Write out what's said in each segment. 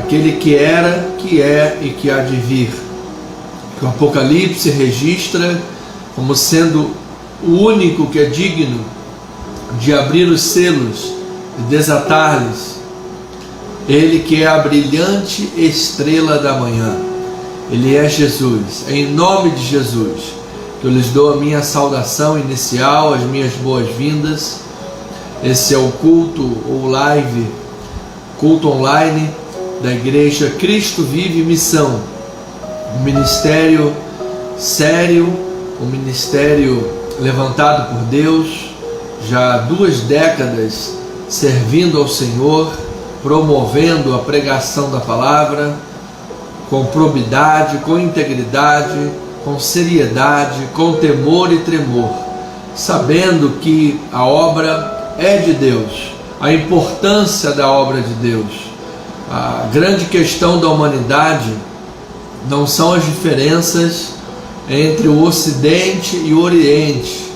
aquele que era, que é e que há de vir, que o Apocalipse registra como sendo o único que é digno de abrir os selos e desatar-lhes. Ele que é a brilhante estrela da manhã, Ele é Jesus. É em nome de Jesus que eu lhes dou a minha saudação inicial, as minhas boas-vindas. Esse é o culto culto online da Igreja Cristo Vive Missão, um ministério sério, um ministério levantado por Deus, já há 2 décadas servindo ao Senhor, promovendo a pregação da palavra com probidade, com integridade, com seriedade, com temor e tremor, sabendo que a obra é de Deus, a importância da obra de Deus. A grande questão da humanidade não são as diferenças entre o Ocidente e o Oriente,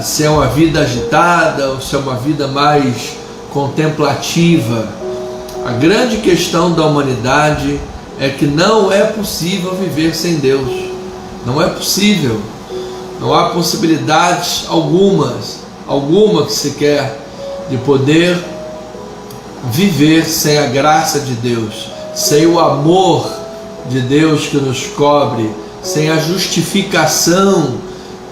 se é uma vida agitada ou se é uma vida mais contemplativa. A grande questão da humanidade é que não é possível viver sem Deus. Não é possível. Não há possibilidades alguma sequer de poder viver sem a graça de Deus, sem o amor de Deus que nos cobre, sem a justificação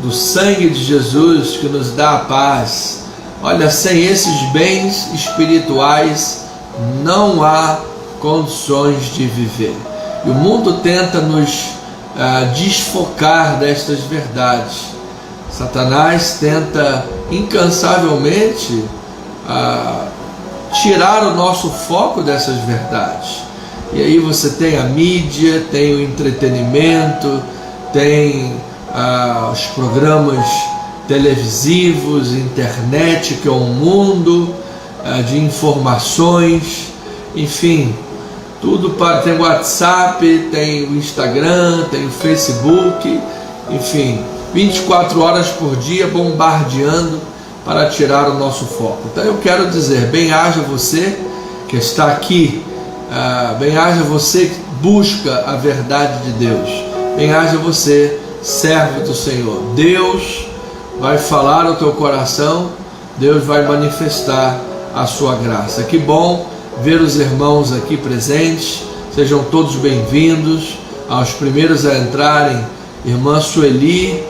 do sangue de Jesus que nos dá a paz. Olha, sem esses bens espirituais não há condições de viver. E o mundo tenta nos desfocar destas verdades. Satanás tenta incansavelmente tirar o nosso foco dessas verdades. E aí você tem a mídia, tem o entretenimento, tem os programas televisivos, internet, que é um mundo de informações, enfim, tudo tem o WhatsApp, tem o Instagram, tem o Facebook, enfim, 24 horas por dia bombardeando para tirar o nosso foco. Então eu quero dizer, bem-haja você que está aqui, bem-haja você que busca a verdade de Deus, bem-haja você, servo do Senhor. Deus vai falar ao teu coração, Deus vai manifestar a sua graça. Que bom ver os irmãos aqui presentes, sejam todos bem-vindos. Aos primeiros a entrarem, irmã Sueli,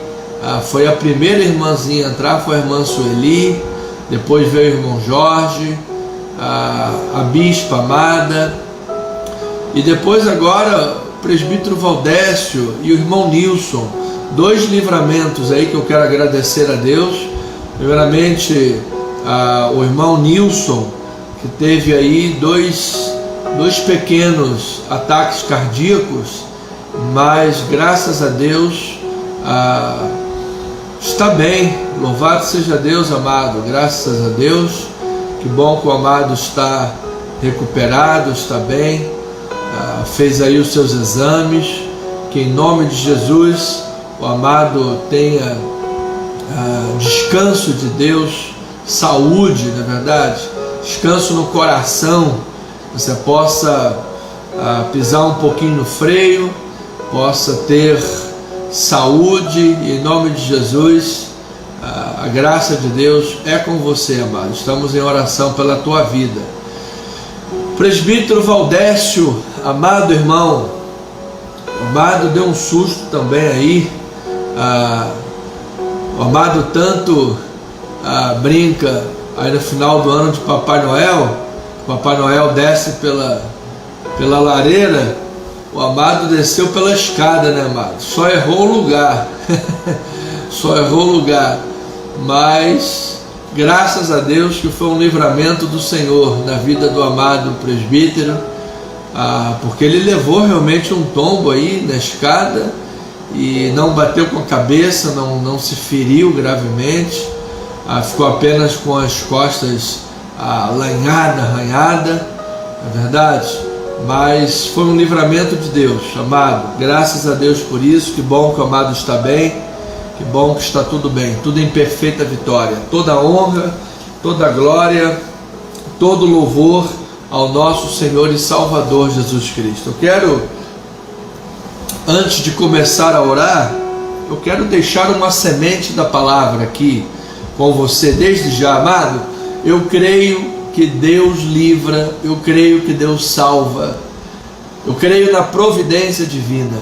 foi a primeira irmãzinha a entrar, foi a irmã Sueli, depois veio o irmão Jorge, a bispa Amada, e depois agora o presbítero Valdécio e o irmão Nilson. 2 livramentos aí que eu quero agradecer a Deus. Primeiramente, o irmão Nilson, que teve aí dois pequenos ataques cardíacos, mas graças a Deus está bem. Louvado seja Deus, amado, graças a Deus. Que bom que o amado está recuperado, está bem, fez aí os seus exames, que em nome de Jesus o amado tenha descanso de Deus, saúde, na verdade, descanso no coração, você possa pisar um pouquinho no freio, possa ter saúde, e em nome de Jesus, a graça de Deus é com você, amado. Estamos em oração pela tua vida. Presbítero Valdécio, amado irmão, o amado deu um susto também aí. O amado tanto brinca aí no final do ano de Papai Noel. Papai Noel desce pela lareira, o amado desceu pela escada, né, amado? Só errou o lugar. Só errou o lugar. Mas graças a Deus que foi um livramento do Senhor na vida do amado presbítero, porque ele levou realmente um tombo aí na escada e não bateu com a cabeça, não se feriu gravemente, ficou apenas com as costas arranhada, é verdade, mas foi um livramento de Deus, amado. Graças a Deus por isso. Que bom que o amado está bem, que bom que está tudo bem, tudo em perfeita vitória. Toda honra, toda glória, todo louvor ao nosso Senhor e Salvador Jesus Cristo. Eu quero, antes de começar a orar, eu quero deixar uma semente da palavra aqui com você desde já, amado. Eu creio que Deus livra, eu creio que Deus salva, eu creio na providência divina.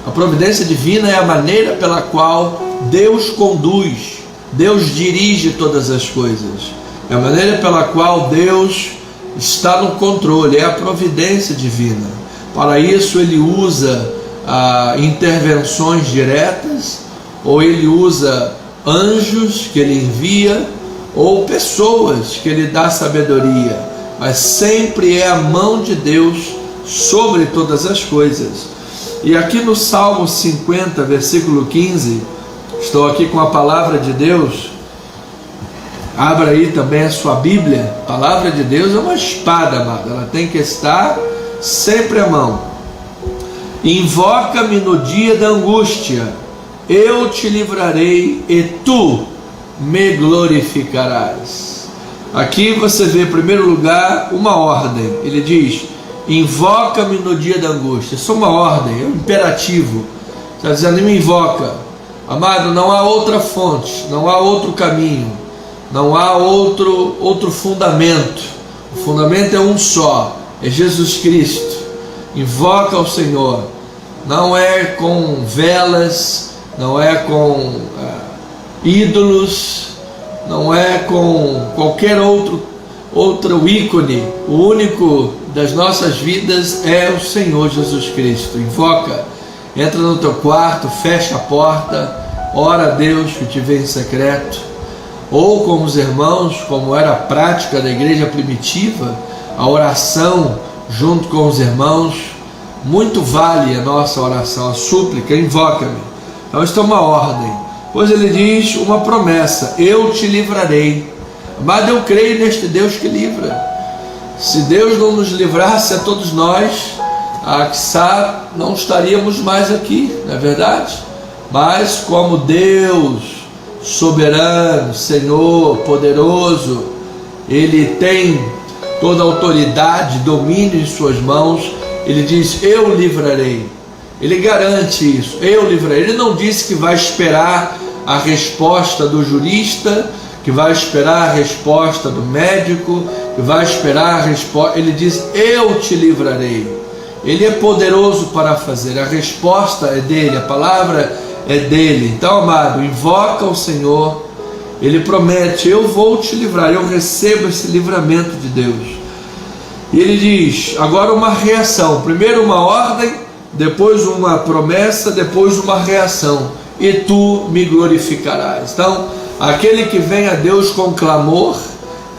A providência divina é a maneira pela qual Deus conduz, Deus dirige todas as coisas, é a maneira pela qual Deus está no controle, é a providência divina. Para isso Ele usa intervenções diretas, ou Ele usa anjos que Ele envia, ou pessoas que Ele dá sabedoria, mas sempre é a mão de Deus sobre todas as coisas. E aqui no Salmo 50, versículo 15, estou aqui com a palavra de Deus. Abra aí também a sua Bíblia. A palavra de Deus é uma espada, amada. Ela tem que estar sempre à mão. Invoca-me no dia da angústia, eu te livrarei e tu me glorificarás. Aqui você vê, em primeiro lugar, uma ordem. Ele diz: invoca-me no dia da angústia. Isso é uma ordem, é um imperativo. Está dizendo: me invoca. Amado, não há outra fonte, não há outro caminho, não há outro fundamento. O fundamento é um só, é Jesus Cristo. Invoca ao Senhor. Não é com velas, não é com ídolos, não é com qualquer outro ícone. O único das nossas vidas é o Senhor Jesus Cristo. Invoca, entra no teu quarto, fecha a porta, ora a Deus que te vê em secreto, ou como os irmãos, como era a prática da igreja primitiva, a oração junto com os irmãos. Muito vale a nossa oração, a súplica, invoca-me. Então isto é uma ordem. Pois ele diz uma promessa: eu te livrarei. Mas eu creio neste Deus que livra. Se Deus não nos livrasse a todos nós, quiçá não estaríamos mais aqui, não é verdade? Mas como Deus soberano, Senhor poderoso, Ele tem toda a autoridade, domínio em suas mãos. Ele diz: eu livrarei. Ele garante isso, eu livrarei. Ele não disse que vai esperar a resposta do jurista, que vai esperar a resposta do médico, que vai esperar a resposta. Ele diz: eu te livrarei. Ele é poderoso para fazer, a resposta é dele, a palavra é dele. Então, amado, invoca o Senhor. Ele promete: eu vou te livrar. Eu recebo esse livramento de Deus. E ele diz agora uma reação: primeiro uma ordem, depois uma promessa, depois uma reação: e tu me glorificarás. Então, aquele que vem a Deus com clamor,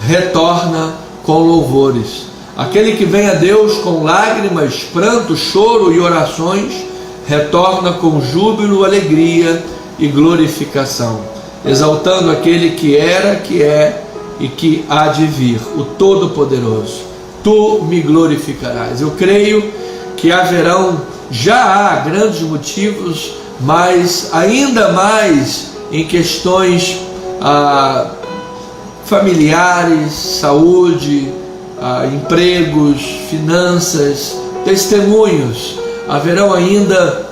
retorna com louvores. Aquele que vem a Deus com lágrimas, pranto, choro e orações, retorna com júbilo, alegria e glorificação, exaltando aquele que era, que é e que há de vir, o Todo-Poderoso. Tu me glorificarás. Eu creio que já há grandes motivos, mas ainda mais em questões familiares, saúde, empregos, finanças, testemunhos. Haverão ainda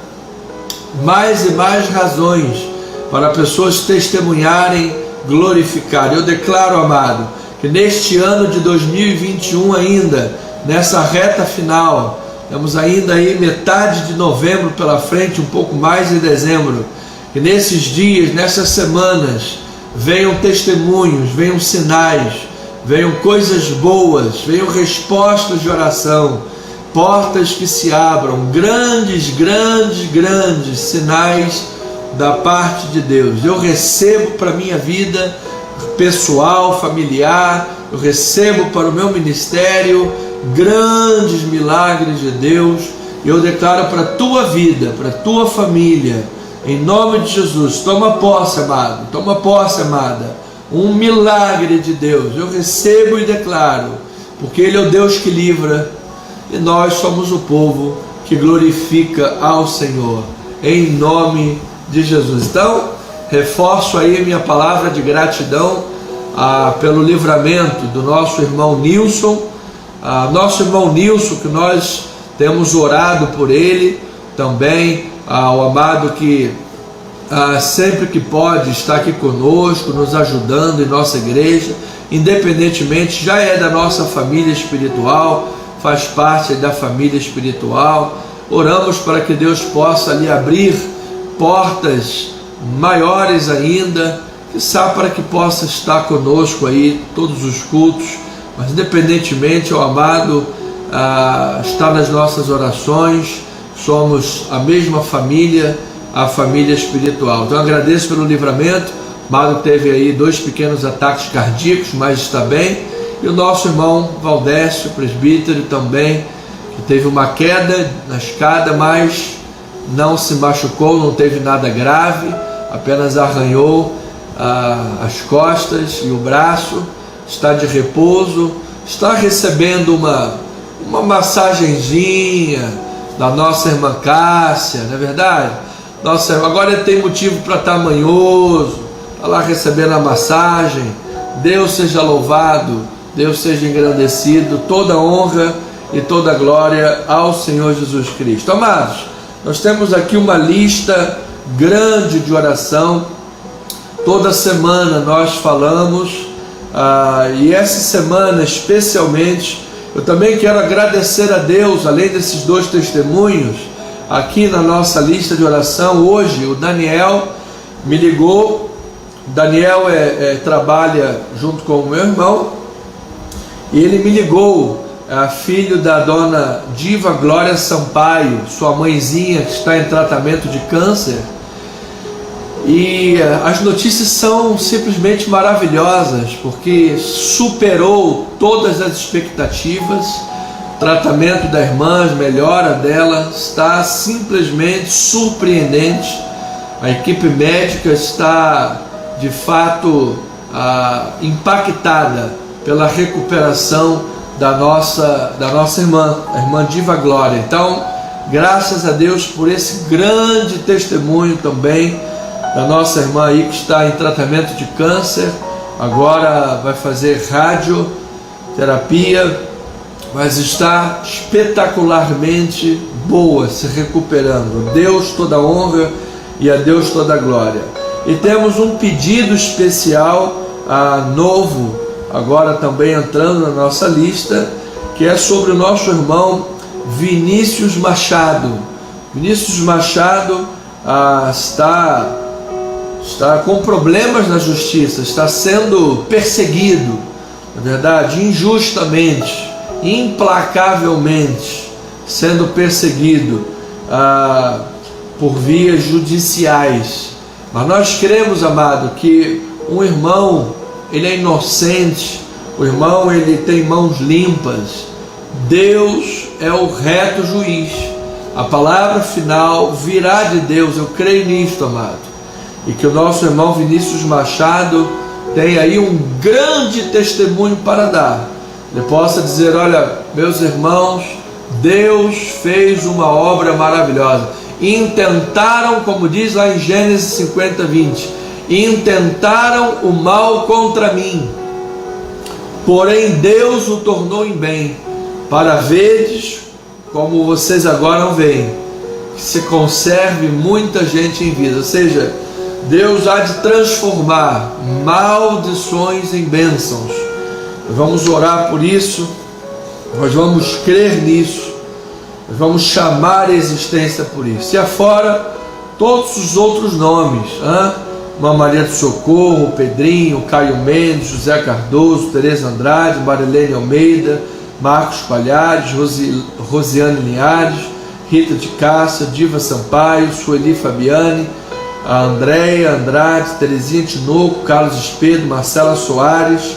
mais e mais razões para pessoas testemunharem, glorificarem. Eu declaro, amado, que neste ano de 2021 ainda, nessa reta final, temos ainda aí metade de novembro pela frente, um pouco mais em dezembro, que nesses dias, nessas semanas, venham testemunhos, venham sinais, venham coisas boas, venham respostas de oração, portas que se abram, grandes sinais da parte de Deus. Eu recebo para a minha vida pessoal, familiar, eu recebo para o meu ministério grandes milagres de Deus. Eu declaro para a tua vida, para a tua família, em nome de Jesus, toma posse, amado, toma posse, amada, um milagre de Deus. Eu recebo e declaro, porque Ele é o Deus que livra, e nós somos o povo que glorifica ao Senhor, em nome de Jesus. Então, reforço aí minha palavra de gratidão pelo livramento do nosso irmão Nilson, Nosso irmão Nilson, que nós temos orado por ele, também o amado que sempre que pode está aqui conosco, nos ajudando em nossa igreja, independentemente, já é da nossa família espiritual, faz parte da família espiritual. Oramos para que Deus possa lhe abrir portas maiores ainda, quizá para que possa estar conosco aí todos os cultos, mas independentemente, o amado está nas nossas orações, somos a mesma família, a família espiritual. Então agradeço pelo livramento. O amado teve aí 2 pequenos ataques cardíacos, mas está bem. E o nosso irmão Valdécio, presbítero, também, que teve uma queda na escada, mas não se machucou, não teve nada grave, apenas arranhou as costas e o braço, está de repouso, está recebendo uma massagenzinha da nossa irmã Cássia, não é verdade? Nossa, agora ele tem motivo para estar manhoso, está lá recebendo a massagem. Deus seja louvado, Deus seja engrandecido, toda honra e toda glória ao Senhor Jesus Cristo. Amados, nós temos aqui uma lista grande de oração. Toda semana nós falamos, e essa semana especialmente, eu também quero agradecer a Deus, além desses 2 testemunhos, aqui na nossa lista de oração. Hoje o Daniel me ligou. Daniel trabalha junto com o meu irmão, e ele me ligou, filho da dona Diva Glória Sampaio, sua mãezinha que está em tratamento de câncer, e as notícias são simplesmente maravilhosas, porque superou todas as expectativas. O tratamento da irmã, a melhora dela está simplesmente surpreendente. A equipe médica está de fato impactada pela recuperação da nossa irmã, a irmã Diva Glória. Então, graças a Deus por esse grande testemunho também da nossa irmã aí que está em tratamento de câncer, agora vai fazer radioterapia, mas está espetacularmente boa, se recuperando. Deus toda honra e a Deus toda glória. E temos um pedido especial novo, agora também entrando na nossa lista, que é sobre o nosso irmão Vinícius Machado. Vinícius Machado está com problemas na justiça, está sendo perseguido, na verdade, injustamente, implacavelmente, sendo perseguido por vias judiciais. Mas nós cremos, amado, que um irmão, ele é inocente, o irmão, ele tem mãos limpas. Deus é o reto juiz, a palavra final virá de Deus. Eu creio nisto, amado, e que o nosso irmão Vinícius Machado tem aí um grande testemunho para dar. Ele possa dizer: olha, meus irmãos, Deus fez uma obra maravilhosa. Intentaram, como diz lá em Gênesis 50:20, intentaram o mal contra mim, porém Deus o tornou em bem, para veres, como vocês agora veem, que se conserve muita gente em vida. Ou seja, Deus há de transformar maldições em bênçãos. Nós vamos orar por isso, nós vamos crer nisso, nós vamos chamar a existência por isso. E afora todos os outros nomes, Uma Maria do Socorro, Pedrinho, Caio Mendes, José Cardoso, Tereza Andrade, Marilene Almeida, Marcos Palhares, Rosiane Linhares, Rita de Cássia, Diva Sampaio, Sueli Fabiane, a Andréia Andrade, Terezinha Tinoco, Carlos Espedo, Marcela Soares,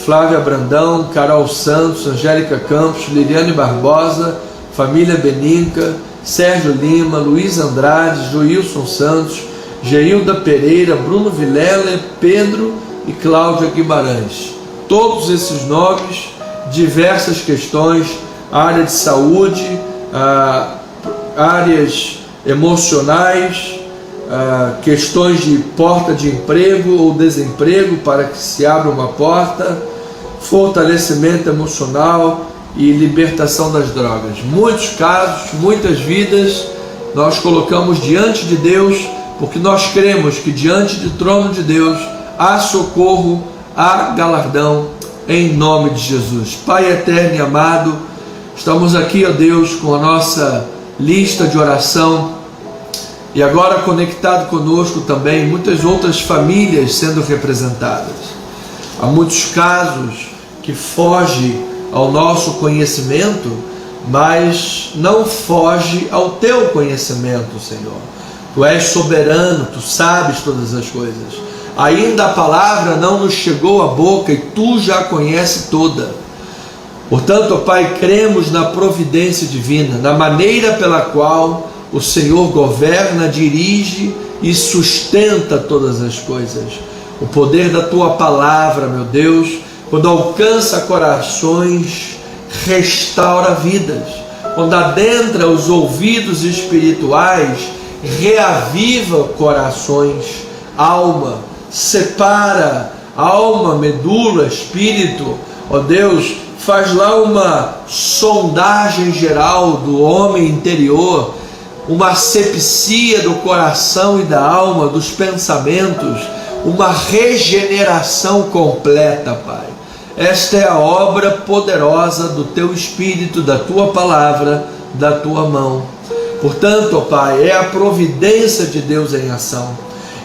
Flávia Brandão, Carol Santos, Angélica Campos, Liliane Barbosa, família Beninca, Sérgio Lima, Luiz Andrade, Joilson Santos, Geilda Pereira, Bruno Vilela, Pedro e Cláudia Guimarães. Todos esses nomes, diversas questões, área de saúde, áreas emocionais, questões de porta de emprego ou desemprego para que se abra uma porta, fortalecimento emocional e libertação das drogas. Muitos casos, muitas vidas, nós colocamos diante de Deus, porque nós cremos que diante do trono de Deus há socorro, há galardão, em nome de Jesus. Pai eterno e amado, estamos aqui, ó Deus, com a nossa lista de oração, e agora conectado conosco também muitas outras famílias sendo representadas. Há muitos casos que fogem ao nosso conhecimento, mas não foge ao teu conhecimento, Senhor. Tu és soberano, tu sabes todas as coisas. Ainda a palavra não nos chegou à boca e tu já conheces toda. Portanto, ó Pai, cremos na providência divina, na maneira pela qual o Senhor governa, dirige e sustenta todas as coisas. O poder da tua palavra, meu Deus, quando alcança corações, restaura vidas. Quando adentra os ouvidos espirituais, reaviva corações, alma, separa alma, medula, espírito. Ó Deus, faz lá uma sondagem geral do homem interior, uma asepsia do coração e da alma, dos pensamentos, uma regeneração completa, Pai. Esta é a obra poderosa do Teu Espírito, da Tua Palavra, da Tua mão. Portanto, ó Pai, é a providência de Deus em ação.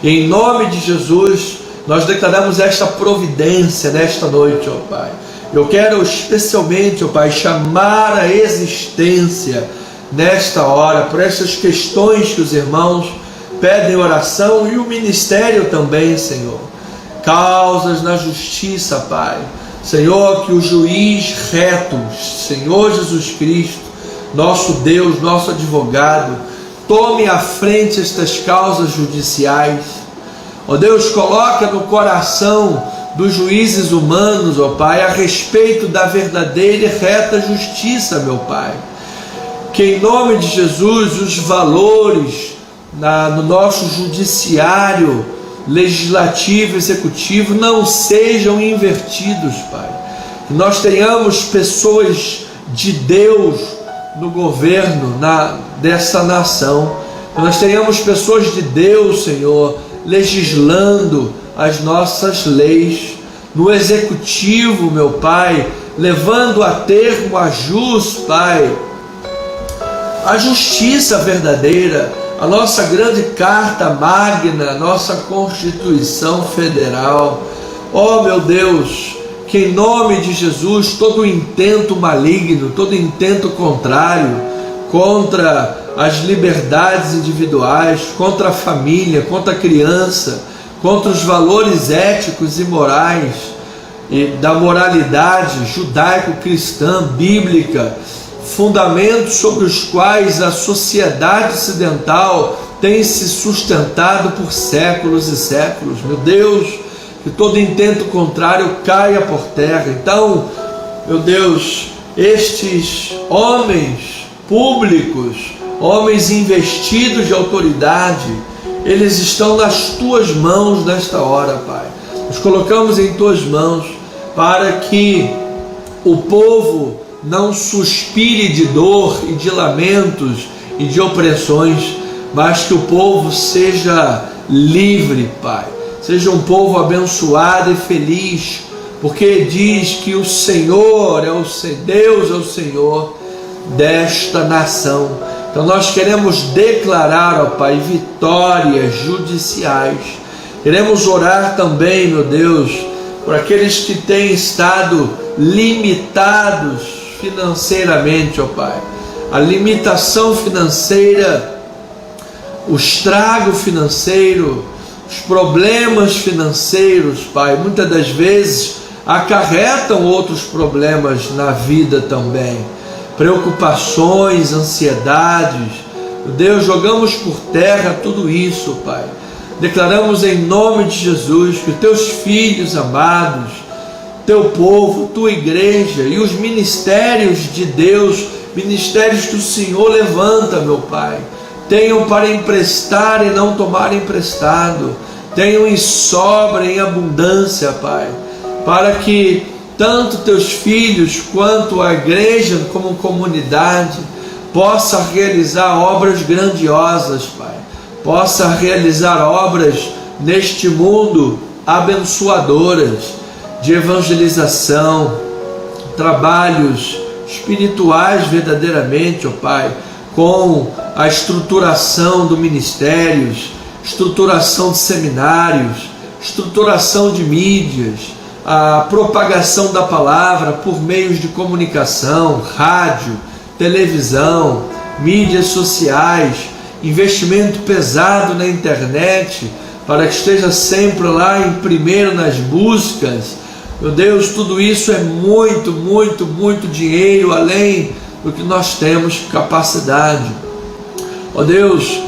E em nome de Jesus, nós declaramos esta providência nesta noite, ó Pai. Eu quero especialmente, ó Pai, chamar a existência nesta hora, por essas questões que os irmãos pedem oração e o ministério também, Senhor. Causas na justiça, Pai. Senhor, que o juiz reto, Senhor Jesus Cristo, nosso Deus, nosso advogado, tome à frente estas causas judiciais. Ó Deus, coloca no coração dos juízes humanos, ó Pai, a respeito da verdadeira e reta justiça, meu Pai. Que em nome de Jesus os valores no nosso judiciário, legislativo, executivo não sejam invertidos, Pai. Que nós tenhamos pessoas de Deus no governo dessa nação. Que nós tenhamos pessoas de Deus, Senhor, legislando as nossas leis no executivo, meu Pai, levando a termo a jus, Pai, a justiça verdadeira, a nossa grande carta magna, a nossa Constituição Federal. Ó meu Deus, que em nome de Jesus todo intento maligno, todo intento contrário contra as liberdades individuais, contra a família, contra a criança, contra os valores éticos e morais e da moralidade judaico-cristã, bíblica, fundamentos sobre os quais a sociedade ocidental tem se sustentado por séculos e séculos. Meu Deus, que todo intento contrário caia por terra. Então, meu Deus, estes homens públicos, homens investidos de autoridade, eles estão nas tuas mãos nesta hora, Pai. Nos colocamos em tuas mãos para que o povo não suspire de dor e de lamentos e de opressões, mas que o povo seja livre, Pai. Seja um povo abençoado e feliz, porque diz que o Senhor é o Deus, é o Senhor desta nação. Então nós queremos declarar, ó Pai, vitórias judiciais. Queremos orar também, meu Deus, por aqueles que têm estado limitados financeiramente, ó Pai. A limitação financeira, o estrago financeiro, os problemas financeiros, Pai, muitas das vezes acarretam outros problemas na vida também. Preocupações, ansiedades. Meu Deus, jogamos por terra tudo isso, Pai. Declaramos em nome de Jesus que os teus filhos amados, teu povo, tua igreja e os ministérios de Deus, ministérios que o Senhor levanta, meu Pai, tenham para emprestar e não tomar emprestado, tenham em sobra, em abundância, Pai, para que tanto teus filhos quanto a igreja como comunidade possa realizar obras grandiosas, Pai. Possa realizar obras neste mundo abençoadoras, de evangelização, trabalhos espirituais verdadeiramente, ó Pai, com a estruturação do ministérios, estruturação de seminários, estruturação de mídias, a propagação da palavra por meios de comunicação, rádio, televisão, mídias sociais, investimento pesado na internet, para que esteja sempre lá em primeiro nas buscas. Meu Deus, tudo isso é muito, muito, muito dinheiro, além do que nós temos capacidade. Ó Deus,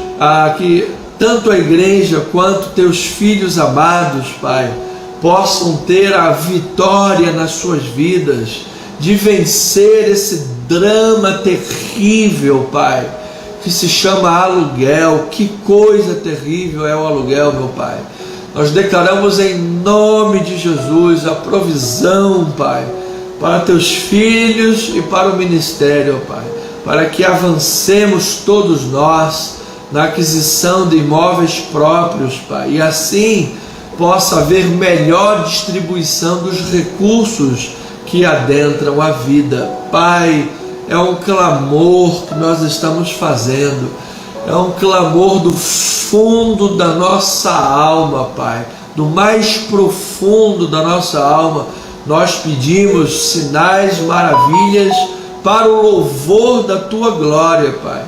que tanto a igreja quanto teus filhos amados, Pai, possam ter a vitória nas suas vidas, de vencer esse drama terrível, Pai, que se chama aluguel. Que coisa terrível é o aluguel, meu Pai. Nós declaramos em nome de Jesus a provisão, Pai, para teus filhos e para o ministério, Pai, para que avancemos todos nós na aquisição de imóveis próprios, Pai, e assim possa haver melhor distribuição dos recursos que adentram a vida. Pai, é um clamor que nós estamos fazendo, é um clamor do fundo da nossa alma, Pai, do mais profundo da nossa alma. Nós pedimos sinais, maravilhas para o louvor da Tua glória, Pai,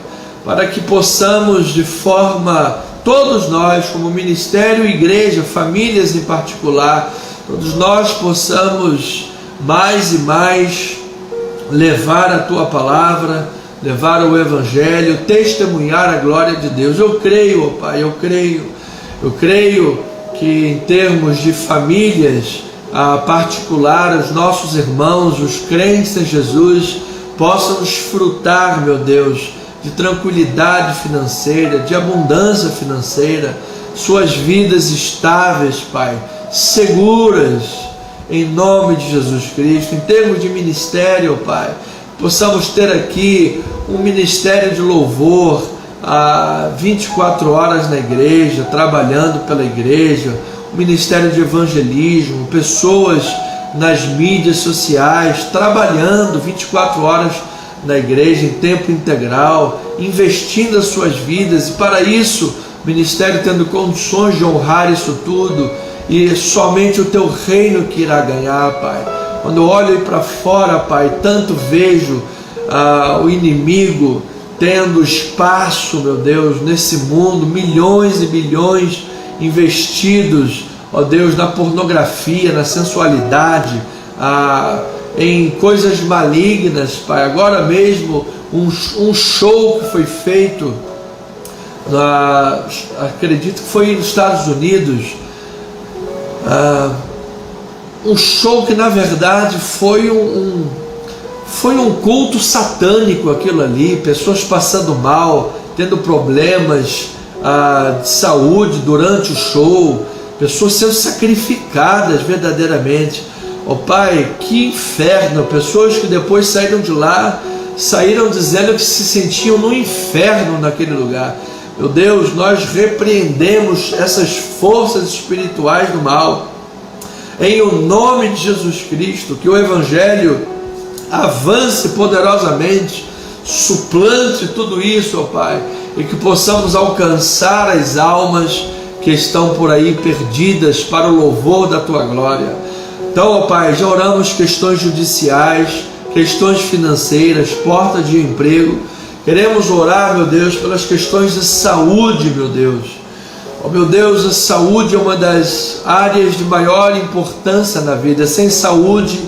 para que possamos de forma, todos nós como ministério, igreja, famílias em particular, todos nós possamos mais e mais levar a Tua palavra, levar o Evangelho, testemunhar a glória de Deus. Eu creio, ó Pai, eu creio que em termos de famílias particular, os nossos irmãos, os crentes em Jesus, possam desfrutar, meu Deus, de tranquilidade financeira, de abundância financeira, suas vidas estáveis, Pai, seguras, em nome de Jesus Cristo. Em termos de ministério, Pai, possamos ter aqui um ministério de louvor 24 horas na igreja, trabalhando pela igreja, um ministério de evangelismo, pessoas nas mídias sociais, trabalhando 24 horas na igreja em tempo integral, investindo as suas vidas, e para isso, o ministério tendo condições de honrar isso tudo, e somente o Teu reino que irá ganhar, Pai. Quando eu olho para fora, Pai, tanto vejo o inimigo tendo espaço, meu Deus, nesse mundo, milhões e bilhões investidos, ó Deus, na pornografia, na sensualidade, em coisas malignas, Pai. Agora mesmo, um show que foi feito, acredito que foi nos Estados Unidos, um show que na verdade foi um culto satânico, aquilo ali, pessoas passando mal, tendo problemas de saúde durante o show, pessoas sendo sacrificadas verdadeiramente. Ó Pai, que inferno! Pessoas que depois saíram de lá, saíram dizendo que se sentiam no inferno naquele lugar. Meu Deus, nós repreendemos essas forças espirituais do mal, em o nome de Jesus Cristo. Que o Evangelho avance poderosamente, suplante tudo isso, ó Pai, e que possamos alcançar as almas que estão por aí perdidas para o louvor da Tua glória. Então, ó Pai, já oramos questões judiciais, questões financeiras, porta de emprego. Queremos orar, meu Deus, pelas questões de saúde, meu Deus. Oh, meu Deus, a saúde é uma das áreas de maior importância na vida. Sem saúde,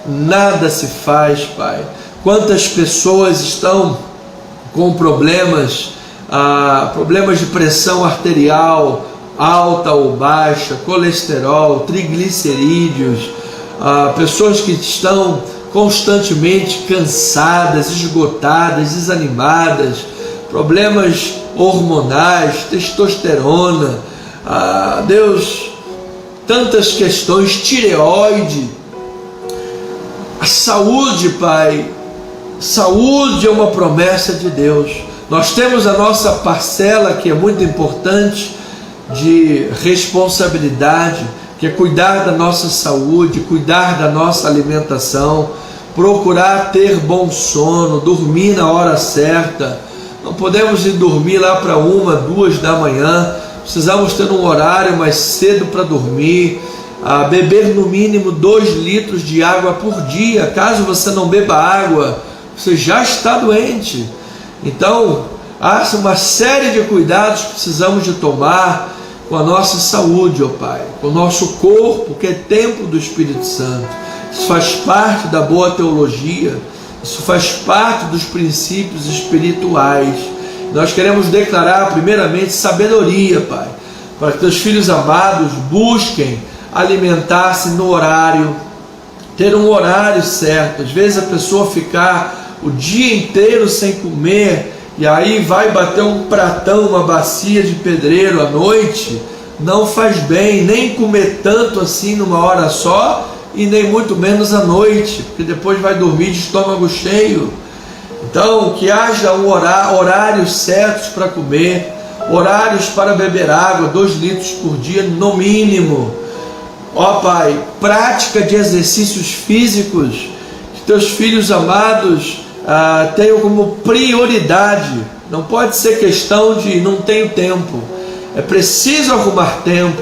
nada se faz, Pai. Quantas pessoas estão com problemas de pressão arterial alta ou baixa, colesterol, triglicerídeos, pessoas que estão constantemente cansadas, esgotadas, desanimadas, problemas hormonais, testosterona, Deus, tantas questões, tireoide, saúde, Pai, saúde é uma promessa de Deus. Nós temos a nossa parcela, que é muito importante, de responsabilidade, que é cuidar da nossa saúde, cuidar da nossa alimentação, procurar ter bom sono, dormir na hora certa. Não podemos ir dormir lá para 1, 2 da manhã, precisamos ter um horário mais cedo para dormir, beber no mínimo 2 litros de água por dia. Caso você não beba água, você já está doente. Então, há uma série de cuidados que precisamos de tomar com a nossa saúde, ó Pai, com o nosso corpo, que é templo do Espírito Santo. Isso faz parte da boa teologia, isso faz parte dos princípios espirituais. Nós queremos declarar primeiramente sabedoria, Pai, para que teus filhos amados busquem alimentar-se no horário, ter um horário certo. Às vezes a pessoa ficar o dia inteiro sem comer, e aí vai bater um pratão, uma bacia de pedreiro à noite, não faz bem, nem comer tanto assim numa hora só, e nem muito menos à noite, porque depois vai dormir de estômago cheio. Então, que haja horários certos para comer, horários para beber água, 2 litros por dia no mínimo. Ó Pai, prática de exercícios físicos, que teus filhos amados tenham como prioridade. Não pode ser questão de não tenho tempo, é preciso arrumar tempo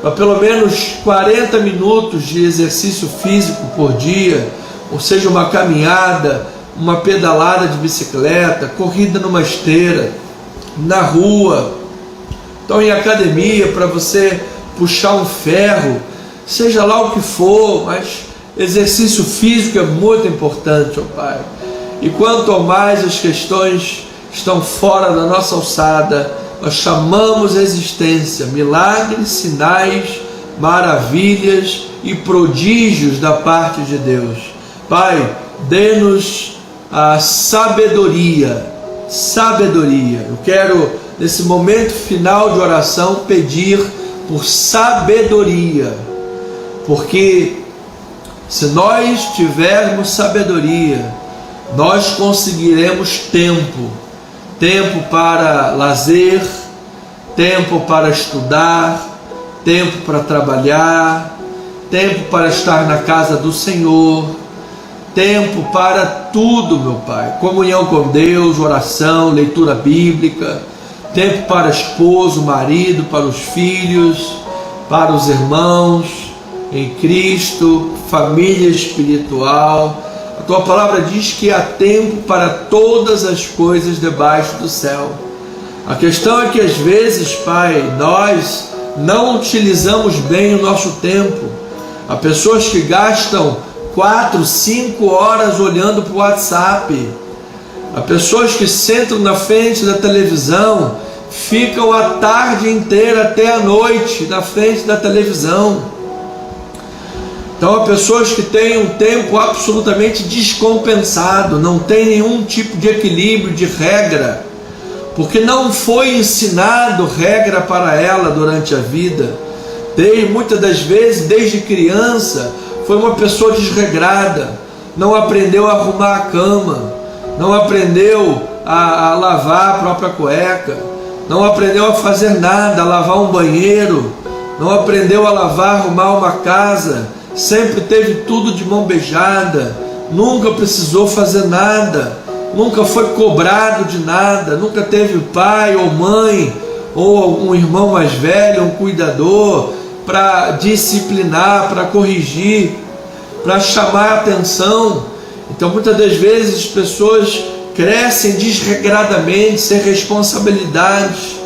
para pelo menos 40 minutos de exercício físico por dia, ou seja, uma caminhada, uma pedalada de bicicleta, corrida numa esteira, na rua, então em academia, para você puxar um ferro, seja lá o que for, mas exercício físico é muito importante, ó Pai. E quanto mais as questões estão fora da nossa alçada, nós chamamos a existência milagres, sinais, maravilhas e prodígios da parte de Deus. Pai, dê-nos a sabedoria. Eu quero, nesse momento final de oração, pedir por sabedoria, porque se nós tivermos sabedoria, nós conseguiremos tempo para lazer, tempo para estudar, tempo para trabalhar, tempo para estar na casa do Senhor, tempo para tudo, meu Pai, comunhão com Deus, oração, leitura bíblica, tempo para esposo, marido, para os filhos, para os irmãos em Cristo, família espiritual. A tua palavra diz que há tempo para todas as coisas debaixo do céu. A questão é que às vezes, Pai, nós não utilizamos bem o nosso tempo. Há pessoas que gastam 4, 5 horas olhando para o WhatsApp. Há pessoas que sentam na frente da televisão, ficam a tarde inteira até a noite na frente da televisão. Então há pessoas que têm um tempo absolutamente descompensado, não tem nenhum tipo de equilíbrio, de regra, porque não foi ensinado regra para ela durante a vida. Muitas das vezes, desde criança, foi uma pessoa desregrada, não aprendeu a arrumar a cama, não aprendeu a lavar a própria cueca, não aprendeu a fazer nada, a lavar um banheiro, não aprendeu a lavar, arrumar uma casa, sempre teve tudo de mão beijada, nunca precisou fazer nada, nunca foi cobrado de nada, nunca teve pai ou mãe, ou um irmão mais velho, um cuidador, para disciplinar, para corrigir, para chamar a atenção. Então muitas das vezes as pessoas crescem desregradamente, sem responsabilidades.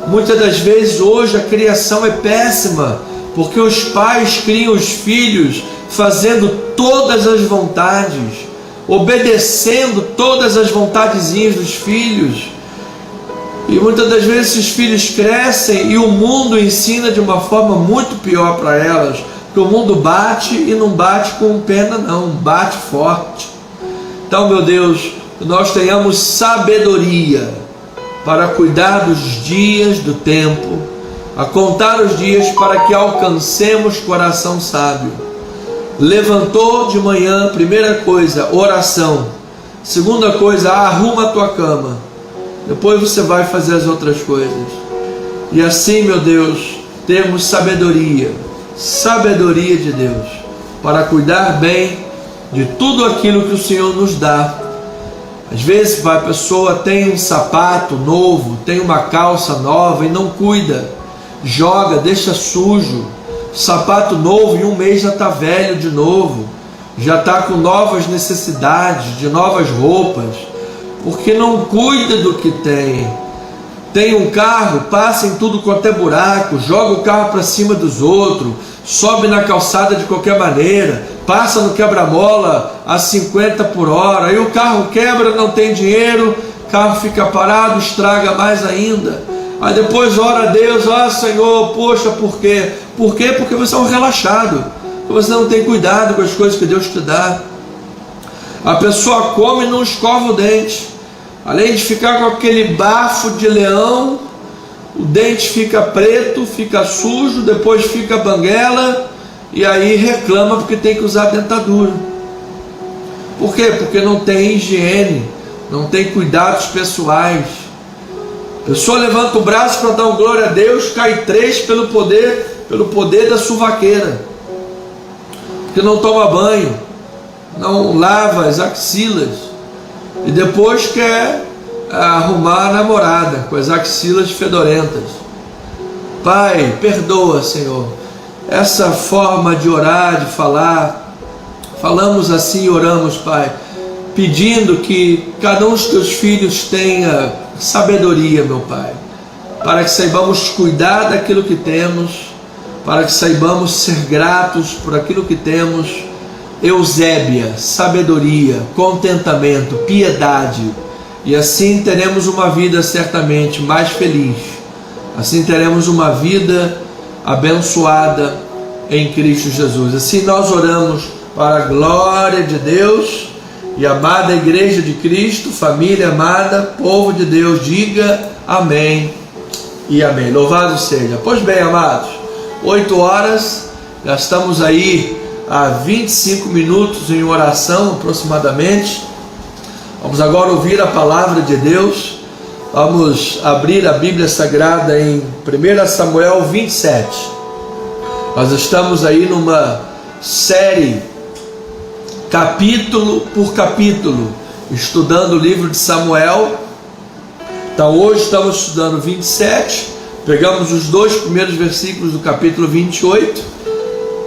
Muitas das vezes hoje a criação é péssima, porque os pais criam os filhos fazendo todas as vontades, obedecendo todas as vontadezinhas dos filhos. E muitas das vezes esses filhos crescem e o mundo ensina de uma forma muito pior para elas, porque o mundo bate e não bate com pena não, bate forte. Então, meu Deus, que nós tenhamos sabedoria para cuidar dos dias do tempo, a contar os dias para que alcancemos coração sábio. Levantou de manhã, primeira coisa, oração. Segunda coisa, arruma a tua cama. Depois você vai fazer as outras coisas. E assim, meu Deus, temos sabedoria de Deus, para cuidar bem de tudo aquilo que o Senhor nos dá. Às vezes, Pai, a pessoa tem um sapato novo, tem uma calça nova e não cuida, joga, deixa sujo. Sapato novo, em um mês já está velho de novo, já está com novas necessidades, de novas roupas, porque não cuida do que tem. Tem um carro, passa em tudo quanto é buraco, joga o carro para cima dos outros, sobe na calçada de qualquer maneira, passa no quebra-mola a 50 por hora, aí o carro quebra, não tem dinheiro, o carro fica parado, estraga mais ainda. Aí depois ora a Deus, Senhor, poxa, por quê? Por quê? Porque você é um relaxado, você não tem cuidado com as coisas que Deus te dá. A pessoa come e não escova o dente, além de ficar com aquele bafo de leão, o dente fica preto, fica sujo, depois fica banguela, e aí reclama porque tem que usar dentadura. Por quê? Porque não tem higiene, não tem cuidados pessoais. A pessoa levanta o braço para dar um glória a Deus, cai 3 pelo poder da suvaqueira, porque não toma banho, não lava as axilas, e depois quer arrumar a namorada com as axilas fedorentas. Pai, perdoa, Senhor, essa forma de orar, de falar. Falamos assim e oramos, Pai, pedindo que cada um dos teus filhos tenha sabedoria, meu Pai, para que saibamos cuidar daquilo que temos, para que saibamos ser gratos por aquilo que temos. Eusébia, sabedoria, contentamento, piedade, e assim teremos uma vida certamente mais feliz, assim teremos uma vida abençoada em Cristo Jesus. Assim nós oramos para a glória de Deus. E amada Igreja de Cristo, família amada, povo de Deus, diga amém e amém. Louvado seja. Pois bem, amados, 8 horas, já estamos aí há 25 minutos em oração aproximadamente. Vamos agora ouvir a palavra de Deus. Vamos abrir a Bíblia Sagrada em 1 Samuel 27. Nós estamos aí numa série, capítulo por capítulo, estudando o livro de Samuel. Então hoje estamos estudando 27, pegamos os 2 primeiros versículos do capítulo 28,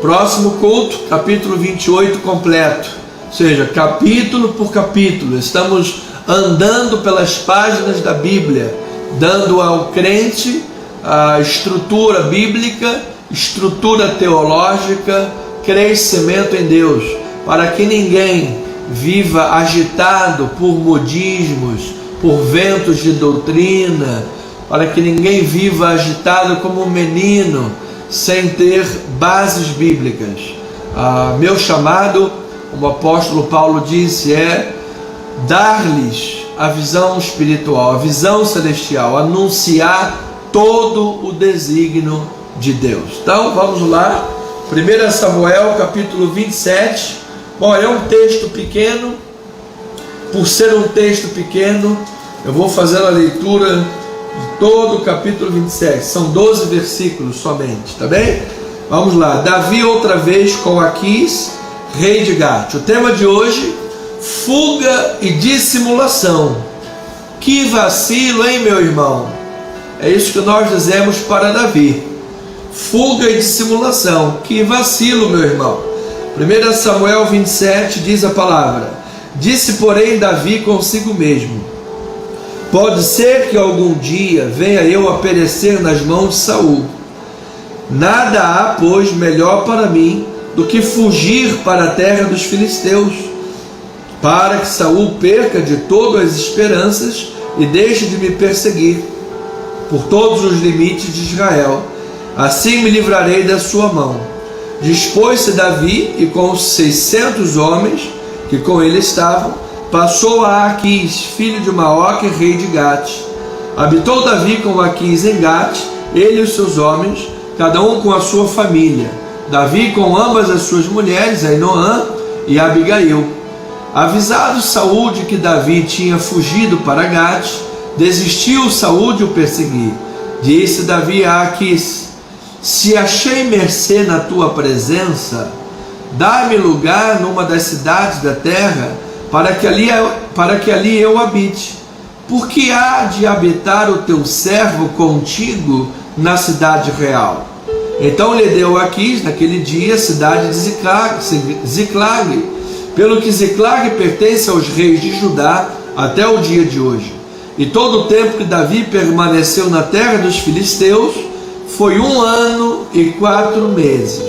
próximo culto, capítulo 28 completo, ou seja, capítulo por capítulo, estamos andando pelas páginas da Bíblia, dando ao crente a estrutura bíblica, estrutura teológica, crescimento em Deus, para que ninguém viva agitado por modismos, por ventos de doutrina, para que ninguém viva agitado como um menino, sem ter bases bíblicas. Meu chamado, como o apóstolo Paulo disse, é dar-lhes a visão espiritual, a visão celestial, anunciar todo o desígnio de Deus. Então vamos lá, 1 Samuel capítulo 27. Bom, é um texto pequeno. Por ser um texto pequeno, eu vou fazer a leitura de todo o capítulo 27. São 12 versículos somente, tá bem? Vamos lá. Davi outra vez com Aquis, rei de Gate. O tema de hoje: fuga e dissimulação. Que vacilo, hein, meu irmão? É isso que nós dizemos para Davi. Fuga e dissimulação. Que vacilo, meu irmão. 1 Samuel 27 diz a palavra: disse, porém, Davi consigo mesmo: pode ser que algum dia venha eu a perecer nas mãos de Saul. Nada há, pois, melhor para mim do que fugir para a terra dos filisteus, para que Saul perca de todo as esperanças e deixe de me perseguir por todos os limites de Israel. Assim me livrarei da sua mão. Dispôs-se Davi, e com os 600 homens que com ele estavam, passou a Aquis, filho de Maoque, rei de Gate. Habitou Davi com Aquis em Gate, ele e os seus homens, cada um com a sua família. Davi com ambas as suas mulheres, Ainoã e Abigail. Avisado Saul de que Davi tinha fugido para Gate, desistiu Saul de o perseguir. Disse Davi a Aquis: se achei mercê na tua presença, dá-me lugar numa das cidades da terra, para que ali eu habite. Porque há de habitar o teu servo contigo na cidade real. Então lhe deu Aquis naquele dia a cidade de Ziclag, pelo que Ziclag pertence aos reis de Judá até o dia de hoje. E todo o tempo que Davi permaneceu na terra dos filisteus foi 1 ano e 4 meses.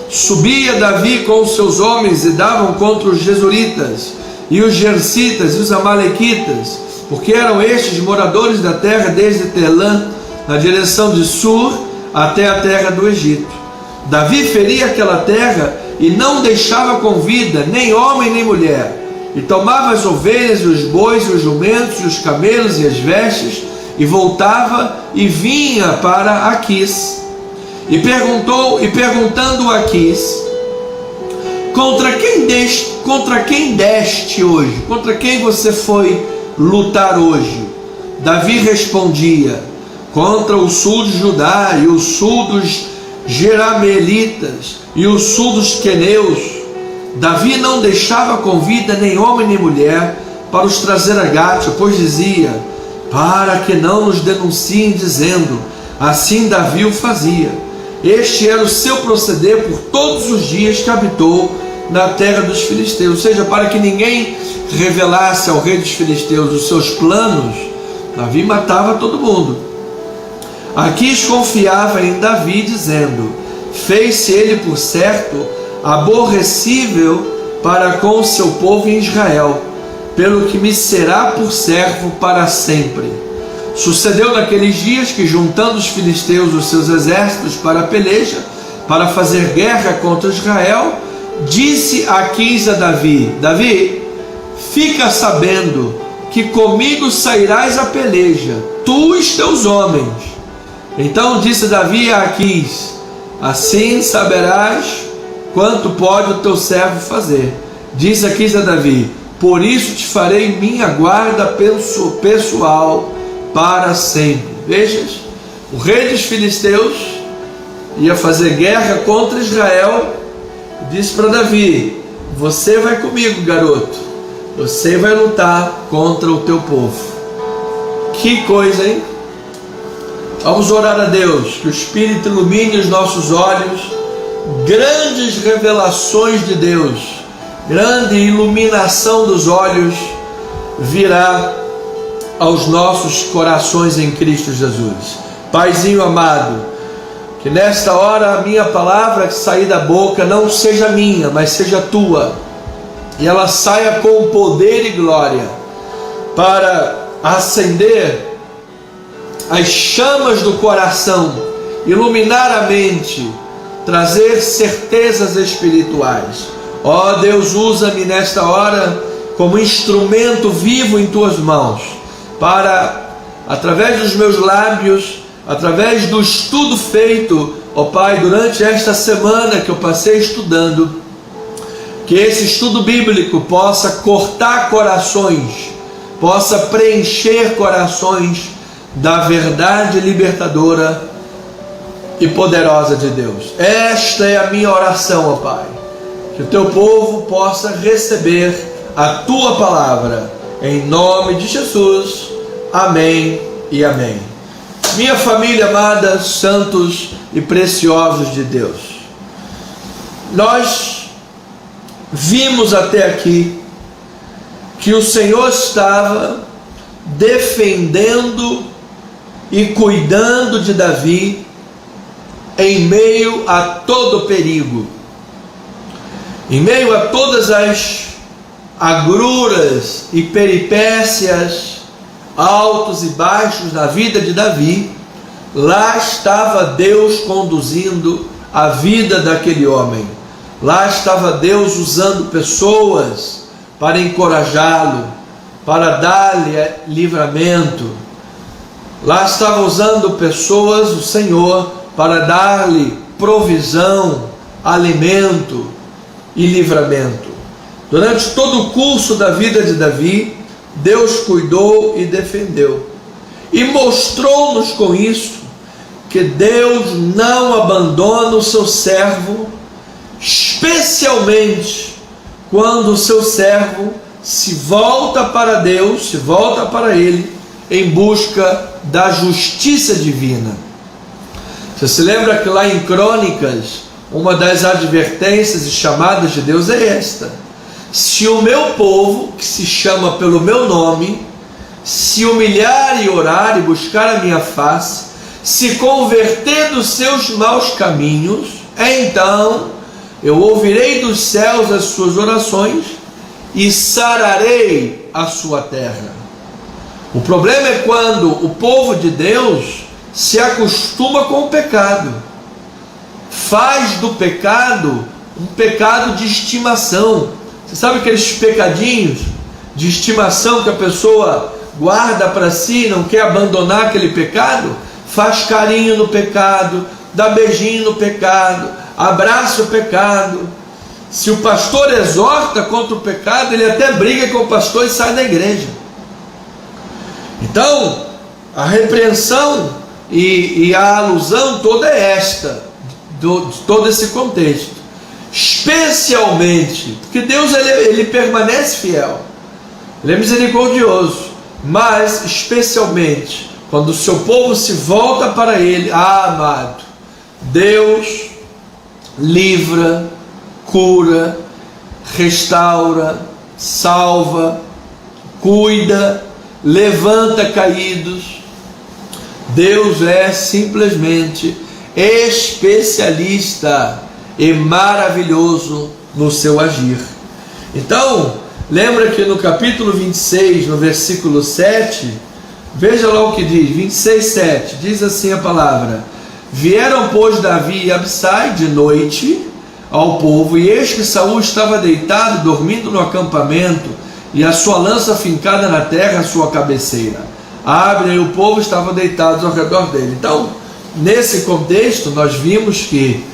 Subia Davi com os seus homens e davam contra os Gesuritas, e os Gersitas e os Amalequitas, porque eram estes moradores da terra desde Telã, na direção de Sur, até a terra do Egito. Davi feria aquela terra e não deixava com vida nem homem nem mulher, e tomava as ovelhas, os bois, os jumentos, os camelos e as vestes, e voltava e vinha para Aquis. E perguntando a Aquis: contra quem deste hoje? Contra quem você foi lutar hoje? Davi respondia: contra o sul de Judá e o sul dos Jeramelitas e o sul dos Queneus. Davi não deixava com vida nem homem nem mulher para os trazer a Gate, pois dizia: para que não nos denunciem dizendo, assim Davi o fazia. Este era o seu proceder por todos os dias que habitou na terra dos filisteus. Ou seja, para que ninguém revelasse ao rei dos filisteus os seus planos, Davi matava todo mundo. Aquis confiava em Davi, dizendo: fez-se ele por certo aborrecível para com o seu povo em Israel, pelo que me será por servo para sempre. Sucedeu naqueles dias que, juntando os filisteus os seus exércitos para a peleja, para fazer guerra contra Israel, disse Aquis a Davi: Davi, fica sabendo que comigo sairás a peleja, tu e os teus homens. Então disse Davi a Aquis: assim saberás quanto pode o teu servo fazer. Diz Aquis a Davi: por isso te farei minha guarda pessoal para sempre. Vejas, o rei dos filisteus ia fazer guerra contra Israel, disse para Davi: você vai comigo, garoto, você vai lutar contra o teu povo. Que coisa, hein? Vamos orar a Deus, que o Espírito ilumine os nossos olhos, grandes revelações de Deus, grande iluminação dos olhos virá aos nossos corações em Cristo Jesus. Paizinho amado, que nesta hora a minha palavra que sair da boca não seja minha, mas seja tua, e ela saia com poder e glória para acender as chamas do coração, iluminar a mente, trazer certezas espirituais. Ó Deus, usa-me nesta hora como instrumento vivo em tuas mãos, para, através dos meus lábios, através do estudo feito, ó Pai, durante esta semana que eu passei estudando, que esse estudo bíblico possa cortar corações, possa preencher corações da verdade libertadora e poderosa de Deus. Esta é a minha oração, ó Pai, que o teu povo possa receber a tua palavra, em nome de Jesus. Amém e amém. Minha família amada, santos e preciosos de Deus, nós vimos até aqui que o Senhor estava defendendo e cuidando de Davi em meio a todo perigo, em meio a todas as agruras e peripécias, altos e baixos na vida de Davi. Lá estava Deus conduzindo a vida daquele homem. Lá estava Deus usando pessoas para encorajá-lo, para dar-lhe livramento. Lá estava usando pessoas, o Senhor, para dar-lhe provisão, alimento e livramento. Durante todo o curso da vida de Davi, Deus cuidou e defendeu. E mostrou-nos com isso que Deus não abandona o seu servo, especialmente quando o seu servo se volta para Deus, se volta para Ele, em busca da justiça divina. Você se lembra que lá em Crônicas, uma das advertências e chamadas de Deus é esta: se o meu povo, que se chama pelo meu nome, se humilhar e orar e buscar a minha face, se converter dos seus maus caminhos, então eu ouvirei dos céus as suas orações e sararei a sua terra. O problema é quando o povo de Deus se acostuma com o pecado, faz do pecado um pecado de estimação. Você sabe aqueles pecadinhos de estimação que a pessoa guarda para si, não quer abandonar aquele pecado? Faz carinho no pecado, dá beijinho no pecado, abraça o pecado. Se o pastor exorta contra o pecado, ele até briga com o pastor e sai da igreja. Então, a repreensão e a alusão toda é esta, de todo esse contexto. Especialmente, porque Deus ele permanece fiel, Ele é misericordioso, mas especialmente quando o seu povo se volta para Ele, amado, Deus livra, cura, restaura, salva, cuida, levanta caídos. Deus é simplesmente especialista e maravilhoso no seu agir. Então, lembra que no capítulo 26, no versículo 7, veja lá o que diz, 26, 7, diz assim a palavra: vieram, pois, Davi e Absai de noite ao povo, e eis que Saul estava deitado, dormindo no acampamento, e a sua lança fincada na terra, a sua cabeceira. Abre, e o povo estava deitados ao redor dele. Então, nesse contexto, nós vimos que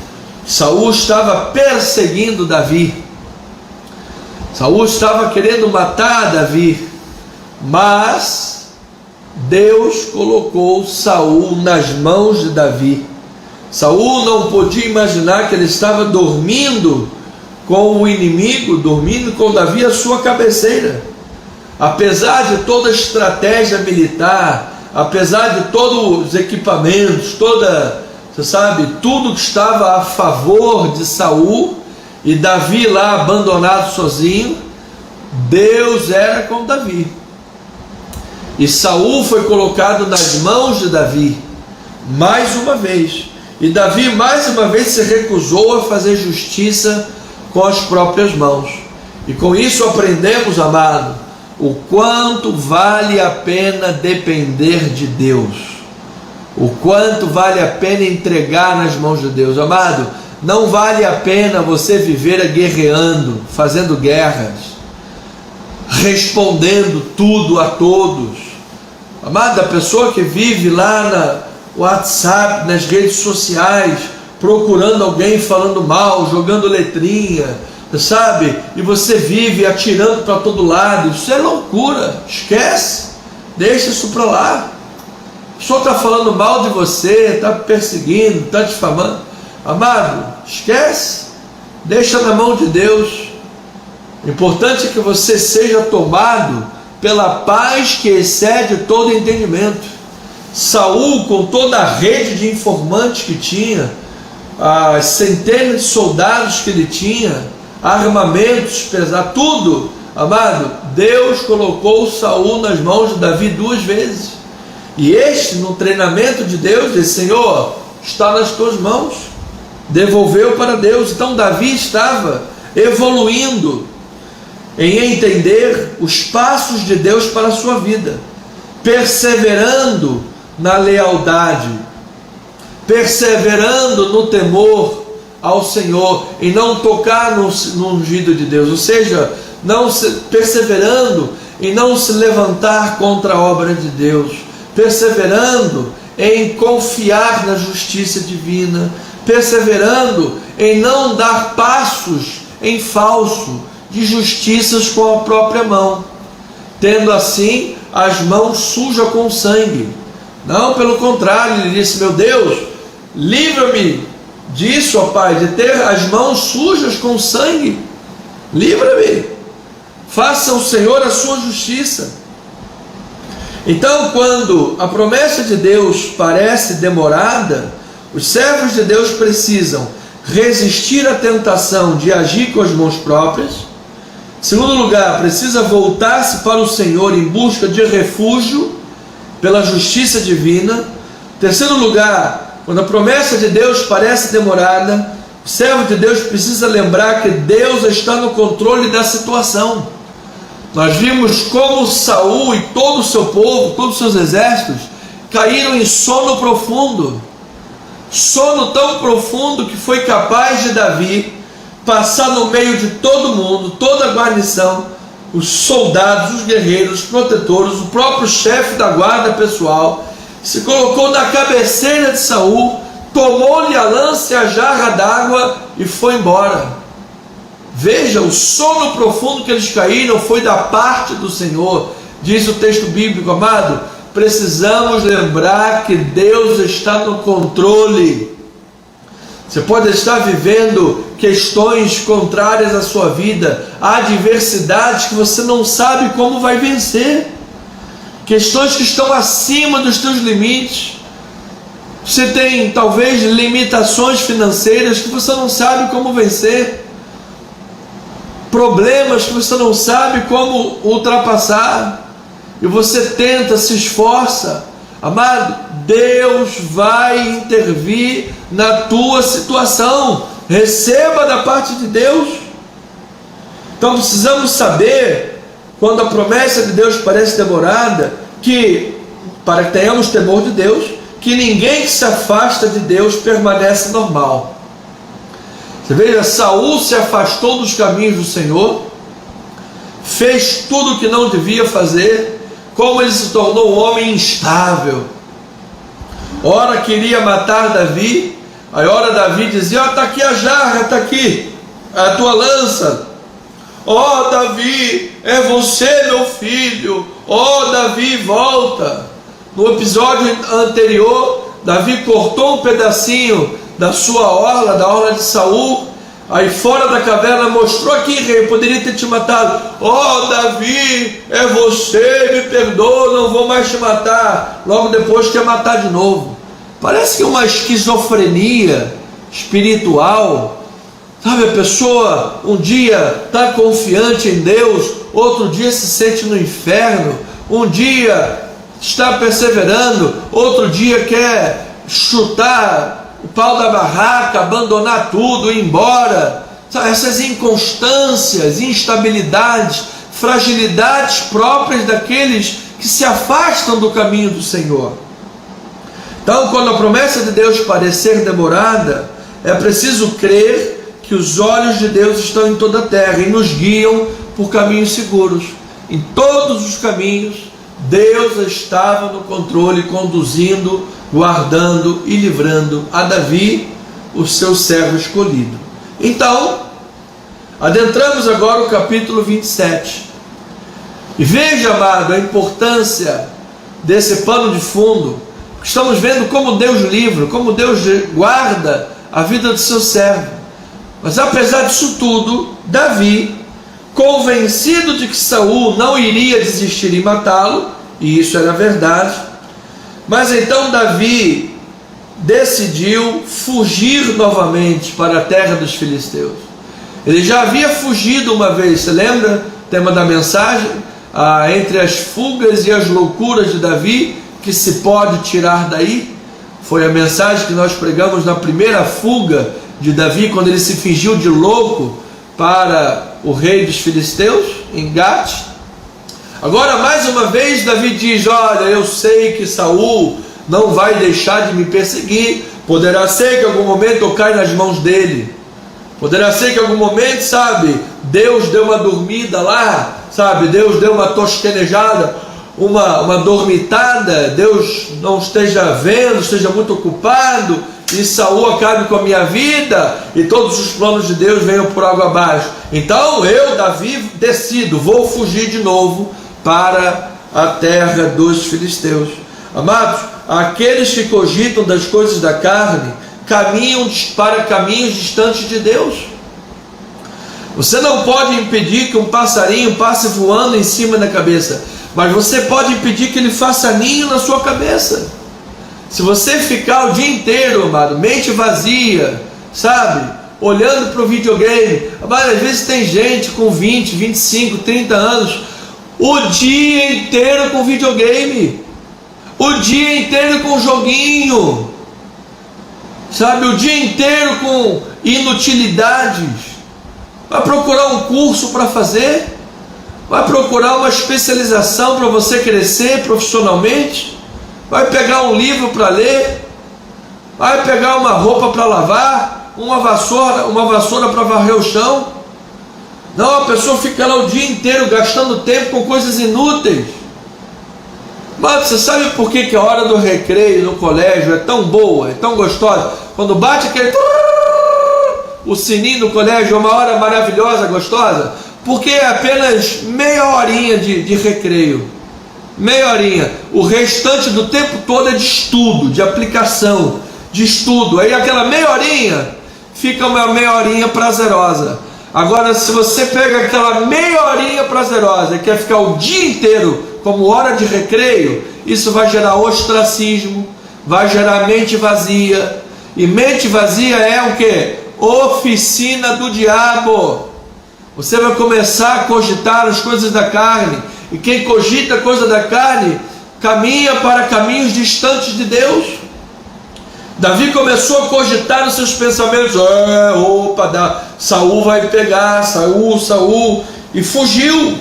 Saul estava perseguindo Davi. Saul estava querendo matar Davi, mas Deus colocou Saul nas mãos de Davi. Saul não podia imaginar que ele estava dormindo com o inimigo, dormindo com Davi à sua cabeceira. Apesar de toda a estratégia militar, apesar de todos os equipamentos, você sabe, tudo que estava a favor de Saul, e Davi lá abandonado sozinho, Deus era com Davi. E Saul foi colocado nas mãos de Davi, mais uma vez. E Davi mais uma vez se recusou a fazer justiça com as próprias mãos. E com isso aprendemos, amado, o quanto vale a pena depender de Deus, o quanto vale a pena entregar nas mãos de Deus. Amado, não vale a pena você viver guerreando, fazendo guerras, respondendo tudo a todos. Amado, a pessoa que vive lá no WhatsApp, nas redes sociais, procurando alguém, falando mal, jogando letrinha, sabe? E você vive atirando para todo lado. Isso é loucura. Esquece. Deixa isso para lá. A pessoa está falando mal de você, está perseguindo, está difamando. Amado, esquece. Deixa na mão de Deus. O importante é que você seja tomado pela paz que excede todo entendimento. Saul, com toda a rede de informantes que tinha, as centenas de soldados que ele tinha, armamentos pesados, tudo, amado, Deus colocou Saul nas mãos de Davi 2 vezes. E este, no treinamento de Deus, disse: Senhor, está nas tuas mãos. Devolveu para Deus. Então Davi estava evoluindo em entender os passos de Deus para a sua vida, perseverando na lealdade, perseverando no temor ao Senhor, e não tocar no ungido de Deus, ou seja, perseverando em não se levantar contra a obra de Deus, perseverando em confiar na justiça divina, perseverando em não dar passos em falso de justiças com a própria mão, tendo assim as mãos sujas com sangue. Não, pelo contrário, ele disse: meu Deus, livra-me disso, ó Pai, de ter as mãos sujas com sangue. Livra-me. Faça o Senhor a sua justiça. Então, quando a promessa de Deus parece demorada, os servos de Deus precisam resistir à tentação de agir com as mãos próprias. Em segundo lugar, precisa voltar-se para o Senhor em busca de refúgio pela justiça divina. Em terceiro lugar, quando a promessa de Deus parece demorada, o servo de Deus precisa lembrar que Deus está no controle da situação. Nós vimos como Saul e todo o seu povo, todos os seus exércitos, caíram em sono profundo. Sono tão profundo que foi capaz de Davi passar no meio de todo mundo, toda a guarnição, os soldados, os guerreiros, os protetores, o próprio chefe da guarda pessoal, se colocou na cabeceira de Saul, tomou-lhe a lança e a jarra d'água e foi embora. Veja, o sono profundo que eles caíram foi da parte do Senhor. Diz o texto bíblico, amado, precisamos lembrar que Deus está no controle. Você pode estar vivendo questões contrárias à sua vida, adversidades que você não sabe como vai vencer, questões que estão acima dos teus limites. Você tem talvez limitações financeiras que você não sabe como vencer, problemas que você não sabe como ultrapassar, e você tenta, se esforça. Amado, Deus vai intervir na tua situação. Receba da parte de Deus. Então precisamos saber, quando a promessa de Deus parece demorada, que, para que tenhamos temor de Deus, que ninguém que se afasta de Deus permanece normal. Você veja, Saul se afastou dos caminhos do Senhor, fez tudo o que não devia fazer. Como ele se tornou um homem instável. Ora queria matar Davi, aí ora Davi dizia: ó, está aqui a jarra, está aqui a tua lança. Ó, Davi, é você meu filho. Ó, Davi, volta. No episódio anterior, Davi cortou um pedacinho da sua orla, da orla de Saul. Aí fora da caverna mostrou: aqui, rei, poderia ter te matado. Ó, Davi, é você, me perdoa, não vou mais te matar. Logo depois quer matar de novo. Parece que é uma esquizofrenia espiritual. Sabe, a pessoa um dia está confiante em Deus, outro dia se sente no inferno. Um dia está perseverando, outro dia quer chutar o pau da barraca, abandonar tudo, ir embora. Essas inconstâncias, instabilidades, fragilidades próprias daqueles que se afastam do caminho do Senhor. Então, quando a promessa de Deus parecer demorada, é preciso crer que os olhos de Deus estão em toda a terra e nos guiam por caminhos seguros. Em todos os caminhos, Deus estava no controle, conduzindo, guardando e livrando a Davi, o seu servo escolhido. Então, adentramos agora o capítulo 27. E veja, amado, a importância desse pano de fundo. Estamos vendo como Deus livra, como Deus guarda a vida do seu servo. Mas apesar disso tudo, Davi, convencido de que Saul não iria desistir em matá-lo, e isso era verdade, mas então Davi decidiu fugir novamente para a terra dos filisteus. Ele já havia fugido uma vez, você lembra? Tema da mensagem, entre as fugas e as loucuras de Davi, que se pode tirar daí. Foi a mensagem que nós pregamos na primeira fuga de Davi, quando ele se fingiu de louco para o rei dos filisteus, em Gate. Agora, mais uma vez, Davi diz: olha, eu sei que Saul não vai deixar de me perseguir. Poderá ser que em algum momento eu caia nas mãos dele. Poderá ser que em algum momento, sabe, Deus deu uma dormida lá, sabe, Deus deu uma tosquenejada, uma dormitada, Deus não esteja vendo, esteja muito ocupado, e Saul acabe com a minha vida e todos os planos de Deus venham por água abaixo. Então eu, Davi, decido, vou fugir de novo para a terra dos filisteus. Amados, aqueles que cogitam das coisas da carne caminham para caminhos distantes de Deus. Você não pode impedir que um passarinho passe voando em cima da cabeça, mas você pode impedir que ele faça ninho na sua cabeça. Se você ficar o dia inteiro, amado, mente vazia, sabe, olhando para o videogame, mas às vezes tem gente com 20, 25, 30 anos, o dia inteiro com videogame, o dia inteiro com joguinho, sabe, o dia inteiro com inutilidades. Vai procurar um curso para fazer? Vai procurar uma especialização para você crescer profissionalmente? Vai pegar um livro para ler? Vai pegar uma roupa para lavar? Uma vassoura para varrer o chão? Não, a pessoa fica lá o dia inteiro gastando tempo com coisas inúteis. Mas você sabe por que a hora do recreio no colégio é tão boa, é tão gostosa? Quando bate aquele... o sininho do colégio é uma hora maravilhosa, gostosa, porque é apenas meia horinha de recreio, meia horinha. O restante do tempo todo é de estudo, de aplicação, de estudo. Aí aquela meia horinha fica uma meia horinha prazerosa. Agora, se você pega aquela meia horinha prazerosa e quer ficar o dia inteiro como hora de recreio, isso vai gerar ostracismo, vai gerar mente vazia. E mente vazia é o quê? Oficina do diabo. Você vai começar a cogitar as coisas da carne, e quem cogita a coisa da carne caminha para caminhos distantes de Deus. Davi começou a cogitar os seus pensamentos: Saul vai pegar, Saul, e fugiu.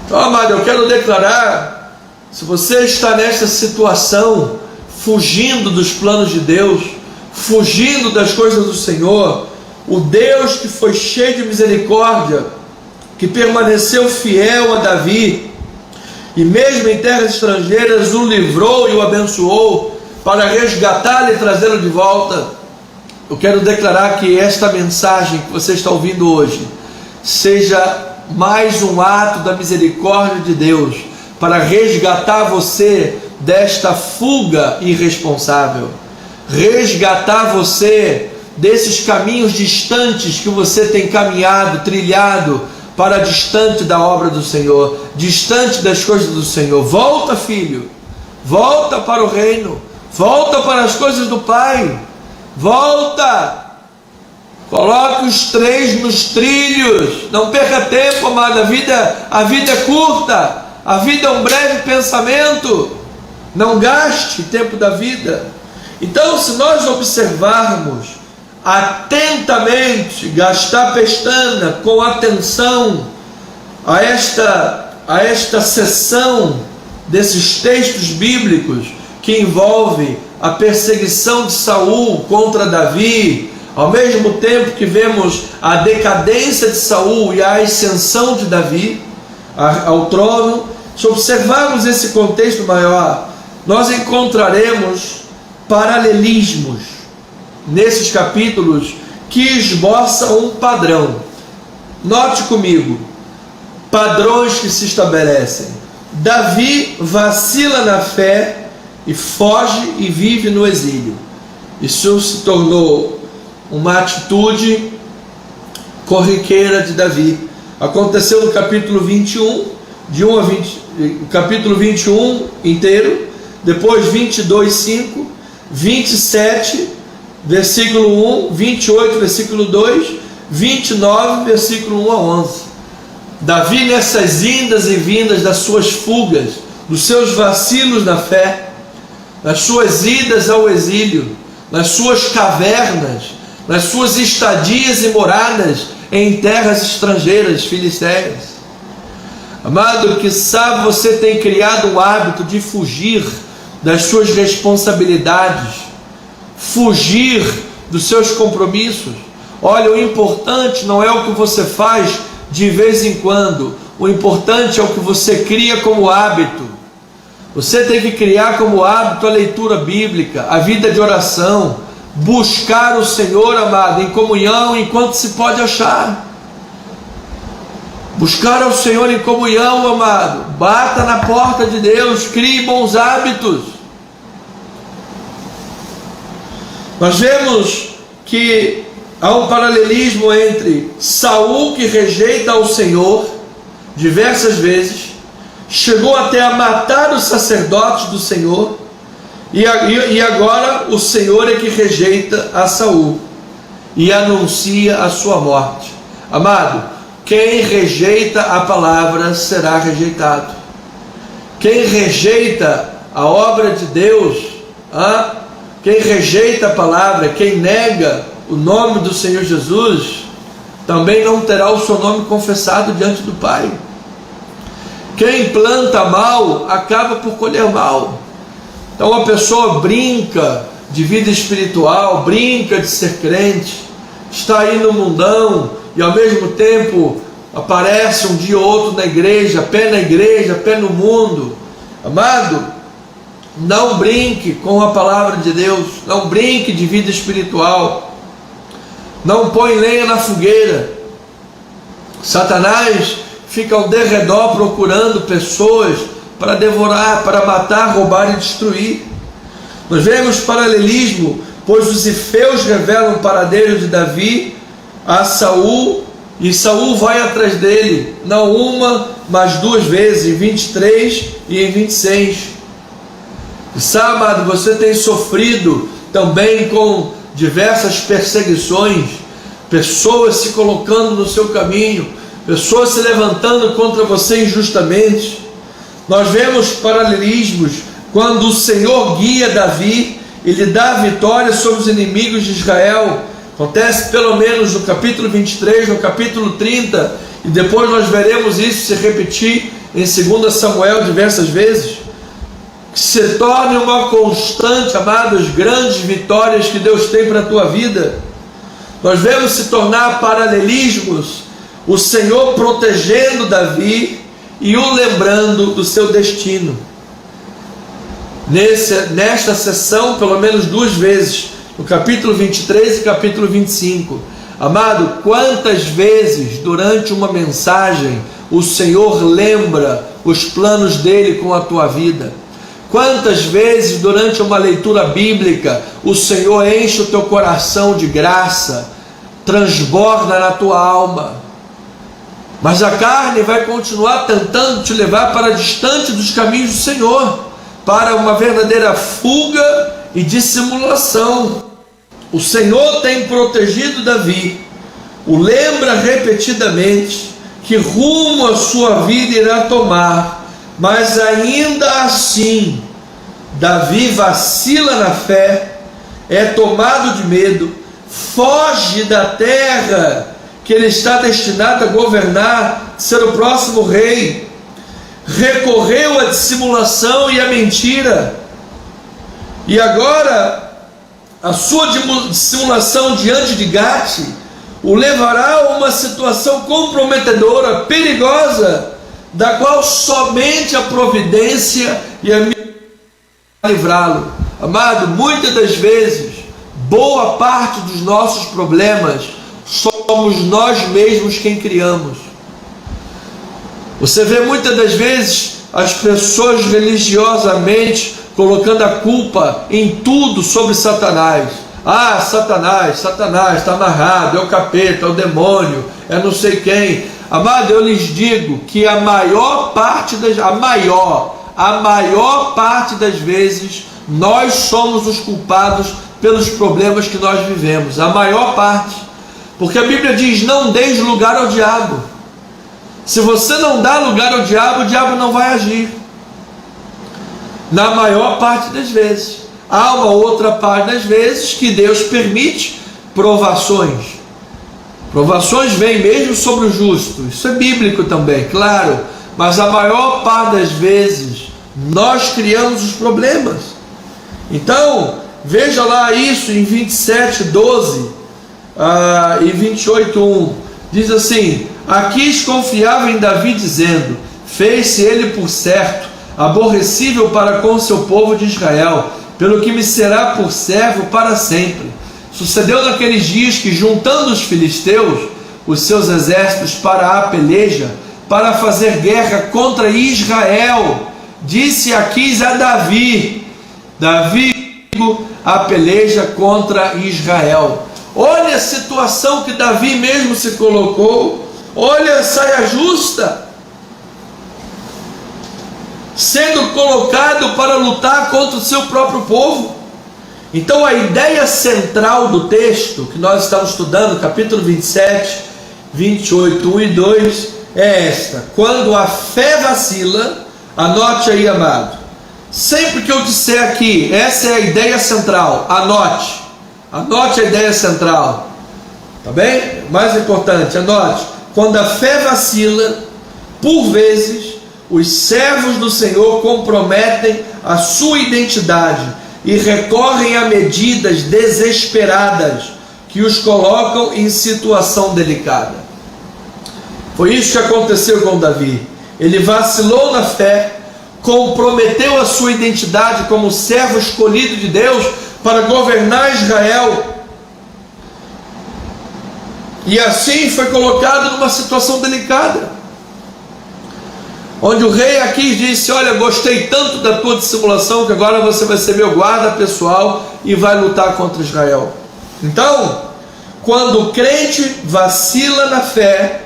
Então, amado, eu quero declarar, se você está nesta situação, fugindo dos planos de Deus, fugindo das coisas do Senhor, o Deus que foi cheio de misericórdia, que permaneceu fiel a Davi, e mesmo em terras estrangeiras o livrou e o abençoou, para resgatá-lo e trazê-lo de volta. Eu quero declarar que esta mensagem que você está ouvindo hoje seja mais um ato da misericórdia de Deus, para resgatar você desta fuga irresponsável, resgatar você desses caminhos distantes que você tem caminhado, trilhado, para distante da obra do Senhor, distante das coisas do Senhor. Volta, filho, volta para o reino, volta para as coisas do Pai, volta, coloque os três nos trilhos, não perca tempo, amado. A vida é curta, a vida é um breve pensamento, não gaste tempo da vida. Então, se nós observarmos atentamente, gastar pestana com atenção a esta sessão desses textos bíblicos que envolve a perseguição de Saul contra Davi, ao mesmo tempo que vemos a decadência de Saul e a ascensão de Davi ao trono, se observarmos esse contexto maior, nós encontraremos paralelismos nesses capítulos que esboçam um padrão. Note comigo, padrões que se estabelecem. Davi vacila na fé e foge e vive no exílio. Isso se tornou uma atitude corriqueira de Davi. Aconteceu no capítulo 21, de 1 a 20, capítulo 21 inteiro, depois 22, 5, 27, versículo 1, 28, versículo 2, 29, versículo 1 a 11. Davi, nessas indas e vindas das suas fugas, dos seus vacilos na fé, nas suas idas ao exílio, nas suas cavernas, nas suas estadias e moradas em terras estrangeiras, filisteias. Amado, quiçá você tem criado um hábito de fugir das suas responsabilidades, fugir dos seus compromissos. Olha, o importante não é o que você faz de vez em quando, o importante é o que você cria como hábito. Você tem que criar como hábito a leitura bíblica, a vida de oração, buscar o Senhor, amado, em comunhão enquanto se pode achar. Buscar ao Senhor em comunhão, amado. Bata na porta de Deus, crie bons hábitos. Nós vemos que há um paralelismo entre Saul, que rejeita ao Senhor diversas vezes, chegou até a matar os sacerdotes do Senhor, e agora o Senhor é que rejeita a Saul e anuncia a sua morte. Amado, quem rejeita a palavra será rejeitado. Quem rejeita a obra de Deus, quem rejeita a palavra, quem nega o nome do Senhor Jesus, também não terá o seu nome confessado diante do Pai. Quem planta mal, acaba por colher mal. Então a pessoa brinca de vida espiritual, brinca de ser crente, está aí no mundão, e ao mesmo tempo aparece um dia ou outro na igreja, pé no mundo. Amado, não brinque com a palavra de Deus, não brinque de vida espiritual, não põe lenha na fogueira. Satanás fica ao derredor procurando pessoas para devorar, para matar, roubar e destruir. Nós vemos paralelismo, pois os ifeus revelam o paradeiro de Davi a Saul, e Saul vai atrás dele, não uma, mas duas vezes, em 23 e em 26. E sabe, amado, você tem sofrido também com diversas perseguições, pessoas se colocando no seu caminho, pessoas se levantando contra você injustamente. Nós vemos paralelismos quando o Senhor guia Davi, ele dá vitória sobre os inimigos de Israel. Acontece pelo menos no capítulo 23, no capítulo 30, e depois nós veremos isso se repetir em 2 Samuel diversas vezes. Que se torne uma constante, amados, grandes vitórias que Deus tem para a tua vida. Nós vemos se tornar paralelismos, o Senhor protegendo Davi e o lembrando do seu destino. Nesta sessão, pelo menos duas vezes, no capítulo 23 e capítulo 25. Amado, quantas vezes durante uma mensagem o Senhor lembra os planos dele com a tua vida? Quantas vezes durante uma leitura bíblica o Senhor enche o teu coração de graça, transborda na tua alma? Mas a carne vai continuar tentando te levar para distante dos caminhos do Senhor, para uma verdadeira fuga e dissimulação. O Senhor tem protegido Davi, o lembra repetidamente que rumo a sua vida irá tomar, mas ainda assim Davi vacila na fé, é tomado de medo, foge da terra que ele está destinado a governar, ser o próximo rei, recorreu à dissimulação e à mentira, e agora a sua dissimulação diante de Gate o levará a uma situação comprometedora, perigosa, da qual somente a providência e a livrá-lo. Amado, muitas das vezes, boa parte dos nossos problemas somos nós mesmos quem criamos. Você vê muitas das vezes as pessoas religiosamente colocando a culpa em tudo sobre Satanás. Satanás está amarrado, é o capeta, é o demônio, é não sei quem. Amado, eu lhes digo que a maior parte das vezes nós somos os culpados pelos problemas que nós vivemos, a maior parte, porque a Bíblia diz: não deis lugar ao diabo. Se você não dá lugar ao diabo, o diabo não vai agir. Na maior parte das vezes. Há uma outra parte das vezes que Deus permite provações. Provações vêm mesmo sobre o justo, isso é bíblico também, claro, mas a maior parte das vezes nós criamos os problemas. Então, veja lá isso em 27:12 e 28:1, diz assim: Aquis confiava em Davi, dizendo: fez-se ele por certo, aborrecível para com seu povo de Israel, pelo que me será por servo para sempre. Sucedeu naqueles dias que, juntando os filisteus, os seus exércitos para a peleja, para fazer guerra contra Israel, disse Aquis a Davi, a peleja contra Israel. Olha a situação que Davi mesmo se colocou, olha a saia justa, sendo colocado para lutar contra o seu próprio povo. Então a ideia central do texto que nós estamos estudando, capítulo 27, 28, 1 e 2, é esta: quando a fé vacila, anote aí, amado, sempre que eu disser aqui, essa é a ideia central, anote a ideia central, tá bem? Mais importante, anote: quando a fé vacila, por vezes, os servos do Senhor comprometem a sua identidade e recorrem a medidas desesperadas que os colocam em situação delicada. Foi isso que aconteceu com Davi. Ele vacilou na fé, comprometeu a sua identidade como servo escolhido de Deus para governar Israel, e assim foi colocado numa situação delicada, onde o rei Aquis disse: olha, gostei tanto da tua dissimulação que agora você vai ser meu guarda pessoal e vai lutar contra Israel. Então, quando o crente vacila na fé,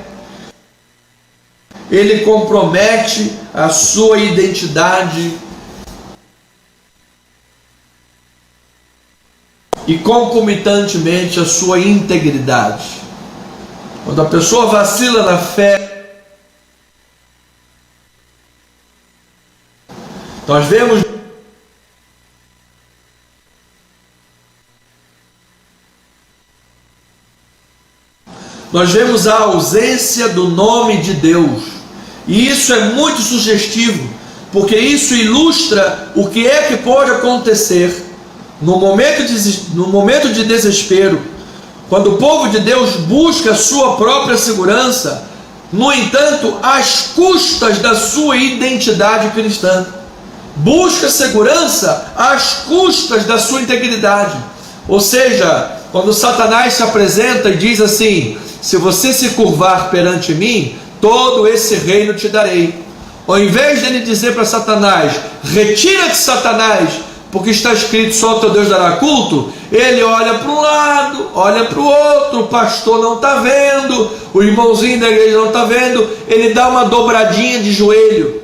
ele compromete a sua identidade e concomitantemente a sua integridade. Quando a pessoa vacila na fé, nós vemos a ausência do nome de Deus, e isso é muito sugestivo, porque isso ilustra o que é que pode acontecer no momento de desespero, quando o povo de Deus busca a sua própria segurança, no entanto, às custas da sua identidade cristã. Busca segurança às custas da sua integridade. Ou seja, quando Satanás se apresenta e diz assim: se você se curvar perante mim, todo esse reino te darei. Ao invés dele dizer para Satanás: retira-te, Satanás, porque está escrito, só o teu Deus dará culto, ele olha para um lado, olha para o outro, o pastor não está vendo, o irmãozinho da igreja não está vendo, ele dá uma dobradinha de joelho,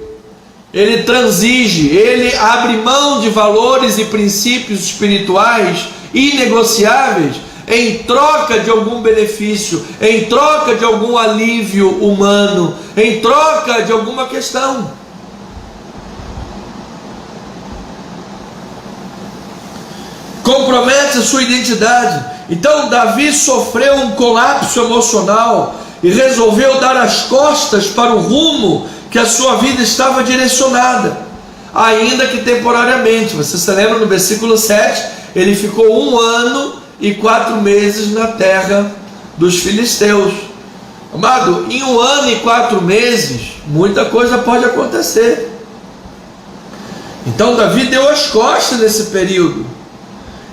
ele transige, ele abre mão de valores e princípios espirituais inegociáveis em troca de algum benefício, em troca de algum alívio humano, em troca de alguma questão. Compromete a sua identidade. Então Davi sofreu um colapso emocional e resolveu dar as costas para o rumo que a sua vida estava direcionada, ainda que temporariamente. Você se lembra no versículo 7, ele ficou 1 ano e 4 meses na terra dos filisteus. Amado, em 1 ano e 4 meses, muita coisa pode acontecer. Então Davi deu as costas nesse período.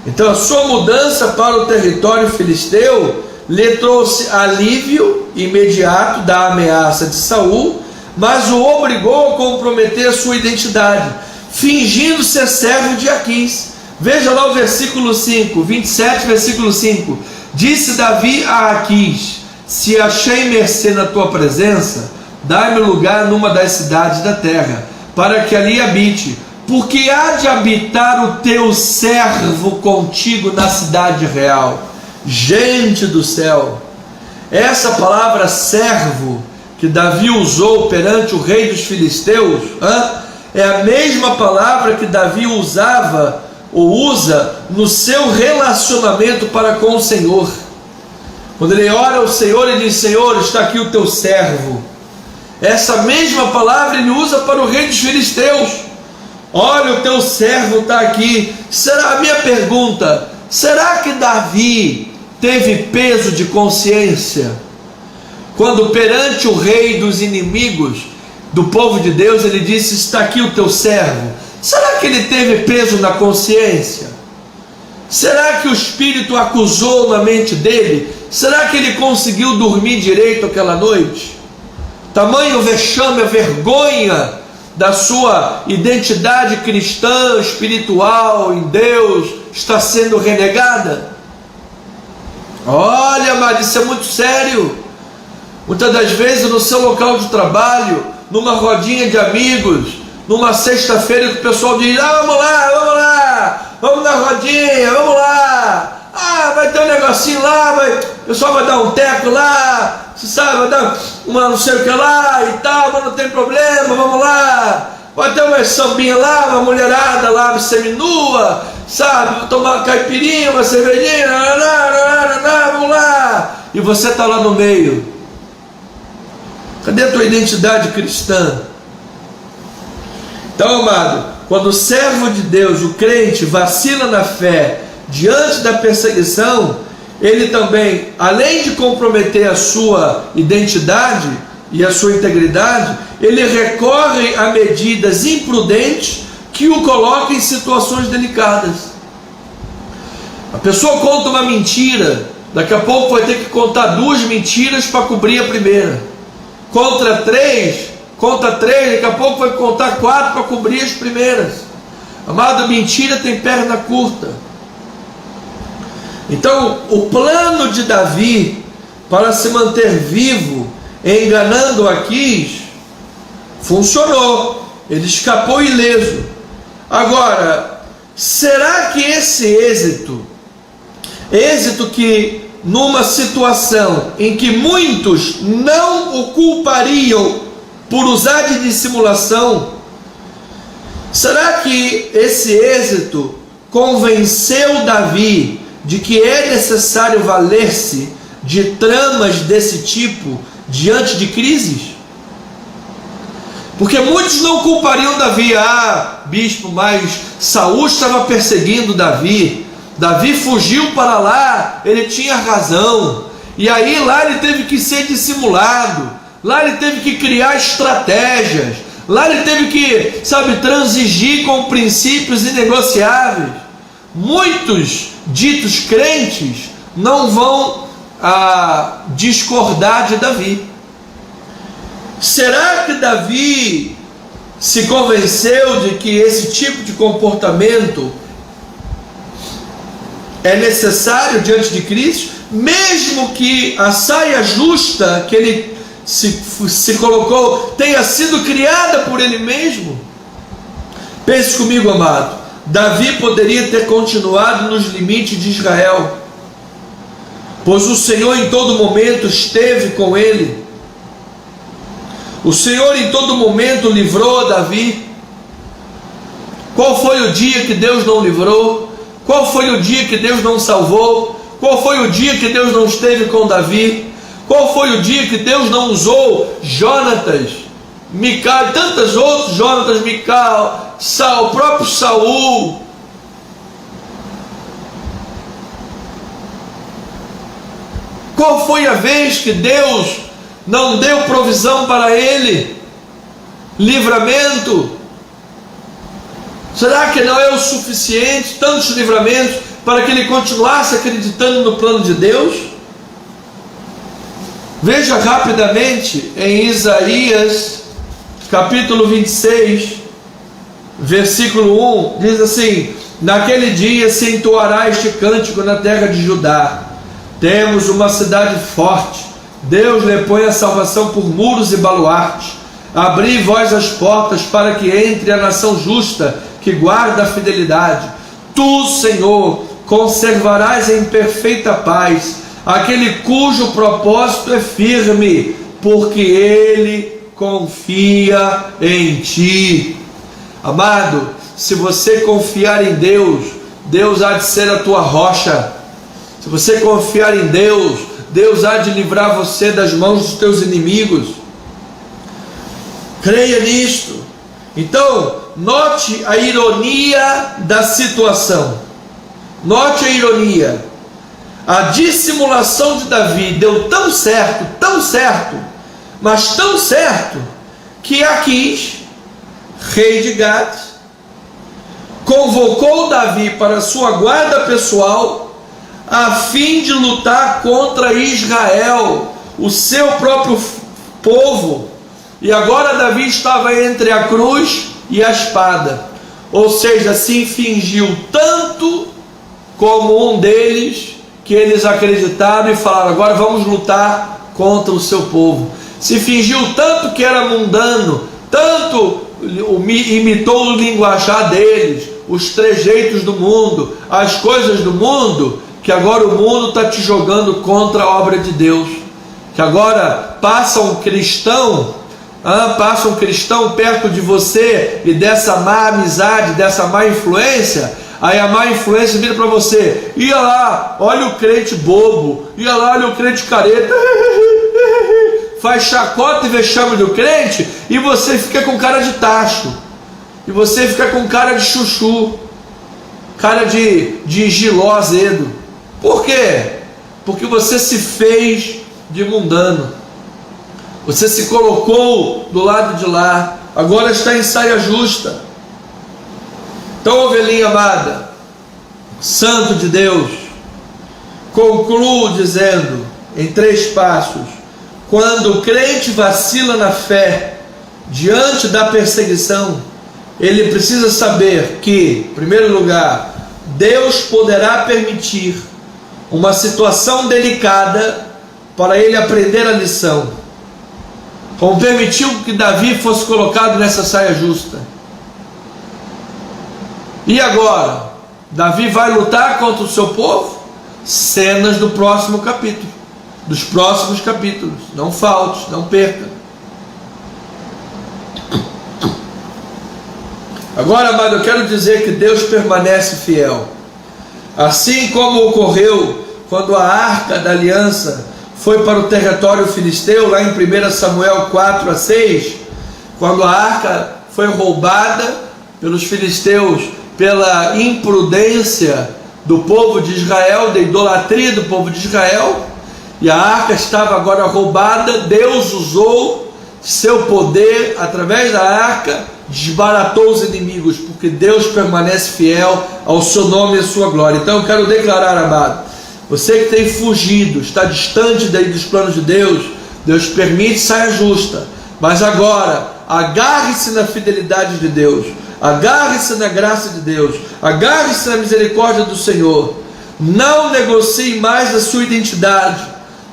Então a sua mudança para o território filisteu lhe trouxe alívio imediato da ameaça de Saul, mas o obrigou a comprometer a sua identidade, fingindo ser servo de Aquis. Veja lá o versículo 5, 27, versículo 5. Disse Davi a Aquis: se achei mercê na tua presença, dai-me lugar numa das cidades da terra, para que ali habite, porque há de habitar o teu servo contigo na cidade real. Gente do céu, essa palavra servo que Davi usou perante o rei dos filisteus, é a mesma palavra que Davi usava ou usa no seu relacionamento para com o Senhor. Quando ele ora ao Senhor e diz: Senhor, está aqui o teu servo. Essa mesma palavra ele usa para o rei dos filisteus. Olha, o teu servo está aqui. Será a minha pergunta? Será que Davi teve peso de consciência quando perante o rei dos inimigos do povo de Deus, ele disse: está aqui o teu servo. Será que ele teve peso na consciência? Será que o Espírito acusou na mente dele? Será que ele conseguiu dormir direito aquela noite? Tamanho vexame, a vergonha da sua identidade cristã, espiritual, em Deus, está sendo renegada? Olha, amado, isso é muito sério. Muitas das vezes no seu local de trabalho, numa rodinha de amigos, numa sexta-feira que o pessoal diz: vamos lá, vamos na rodinha, vamos lá. Vai ter um negocinho lá, o pessoal vai dar um teco lá, você sabe, vai dar uma não sei o que lá e tal, mas não tem problema, vamos lá. Vai ter uma sambinha lá, uma mulherada lá seminua, sabe, vou tomar uma caipirinha, uma cervejinha, vamos lá. E você está lá no meio. Cadê a tua identidade cristã? Então, amado, quando o servo de Deus, o crente, vacila na fé diante da perseguição, ele também, além de comprometer a sua identidade e a sua integridade, ele recorre a medidas imprudentes que o colocam em situações delicadas. A pessoa conta uma mentira, daqui a pouco vai ter que contar 2 mentiras para cobrir a primeira. Conta três, daqui a pouco vai contar 4 para cobrir as primeiras. Amado, mentira tem perna curta. Então, o plano de Davi para se manter vivo, enganando Aquis, funcionou. Ele escapou ileso. Agora, será que esse êxito que numa situação em que muitos não o culpariam por usar de dissimulação, será que esse êxito convenceu Davi de que é necessário valer-se de tramas desse tipo diante de crises? Porque muitos não culpariam Davi. Bispo, mas Saul estava perseguindo Davi, Davi fugiu para lá, ele tinha razão, e aí lá ele teve que ser dissimulado, lá ele teve que criar estratégias, lá ele teve que, transigir com princípios inegociáveis. Muitos ditos crentes não vão discordar de Davi. Será que Davi se convenceu de que esse tipo de comportamento é necessário diante de Cristo, mesmo que a saia justa que ele se colocou tenha sido criada por ele mesmo? Pense comigo, amado. Davi poderia ter continuado nos limites de Israel, pois o Senhor em todo momento esteve com ele. O Senhor em todo momento livrou Davi. Qual foi o dia que Deus não livrou? Qual foi o dia que Deus não salvou? Qual foi o dia que Deus não esteve com Davi? Qual foi o dia que Deus não usou Jonatas, Mical, tantos outros, Jonatas, Mical, o próprio Saul? Qual foi a vez que Deus não deu provisão para ele? Livramento? Será que não é o suficiente, tantos livramentos, para que ele continuasse acreditando no plano de Deus? Veja rapidamente em Isaías, capítulo 26, versículo 1, diz assim: naquele dia se entoará este cântico na terra de Judá. Temos uma cidade forte, Deus lhe põe a salvação por muros e baluartes. Abri vós as portas para que entre a nação justa, que guarda a fidelidade. Tu, Senhor, conservarás em perfeita paz aquele cujo propósito é firme, porque ele confia em ti. Amado, se você confiar em Deus, Deus há de ser a tua rocha. Se você confiar em Deus, Deus há de livrar você das mãos dos teus inimigos. Creia nisto. Então, note a ironia da situação. Note a ironia. A dissimulação de Davi deu tão certo, mas tão certo, que Aquis, rei de Gate, convocou Davi para sua guarda pessoal, a fim de lutar contra Israel, o seu próprio povo. E agora Davi estava entre a cruz e a espada, ou seja, se fingiu tanto como um deles, que eles acreditaram e falaram: agora vamos lutar contra o seu povo. Se fingiu tanto que era mundano, tanto imitou o linguajar deles, os trejeitos do mundo, as coisas do mundo, que agora o mundo está te jogando contra a obra de Deus. Que agora passa um cristão perto de você e dessa má amizade, dessa má influência, aí a má influência vira para você: ia lá, olha o crente bobo, ia lá, olha o crente careta, faz chacota e vexame do crente, e você fica com cara de tacho, e você fica com cara de chuchu, cara de giló azedo. Por quê? Porque você se fez de mundano, você se colocou do lado de lá, agora está em saia justa. Então, ovelhinha amada, santo de Deus, concluo dizendo em 3 passos: quando o crente vacila na fé diante da perseguição, ele precisa saber que, em primeiro lugar, Deus poderá permitir uma situação delicada para ele aprender a lição, como permitiu que Davi fosse colocado nessa saia justa. E agora, Davi vai lutar contra o seu povo? Cenas do próximo capítulo, dos próximos capítulos. Não falte, não perca. Agora, amado, eu quero dizer que Deus permanece fiel. Assim como ocorreu quando a arca da aliança foi para o território filisteu, lá em 1 Samuel 4-6, quando a arca foi roubada pelos filisteus, pela imprudência do povo de Israel, da idolatria do povo de Israel, e a arca estava agora roubada, Deus usou seu poder através da arca, desbaratou os inimigos, porque Deus permanece fiel ao seu nome e à sua glória. Então eu quero declarar, amado, você que tem fugido, está distante daí dos planos de Deus, Deus permite saia justa, mas agora agarre-se na fidelidade de Deus, agarre-se na graça de Deus, agarre-se na misericórdia do Senhor. Não negocie mais a sua identidade,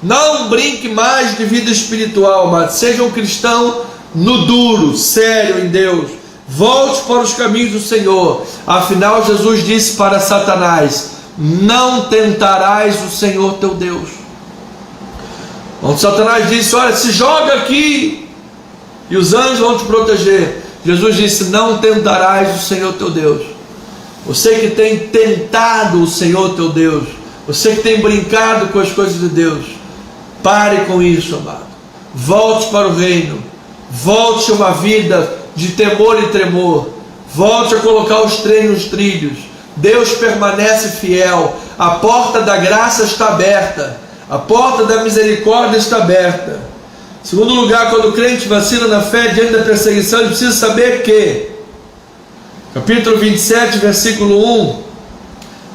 não brinque mais de vida espiritual, amado. Seja um cristão no duro, sério em Deus. Volte para os caminhos do Senhor. Afinal, Jesus disse para Satanás: não tentarás o Senhor teu Deus. Quando Satanás disse: olha, se joga aqui e os anjos vão te proteger, Jesus disse: não tentarás o Senhor teu Deus. Você que tem tentado o Senhor teu Deus, você que tem brincado com as coisas de Deus, pare com isso, amado. Volte para o reino, volte a uma vida de temor e tremor, volte a colocar os trens nos trilhos. Deus permanece fiel, a porta da graça está aberta, a porta da misericórdia está aberta. Em segundo lugar, quando o crente vacila na fé diante da perseguição, ele precisa saber que, capítulo 27, versículo 1,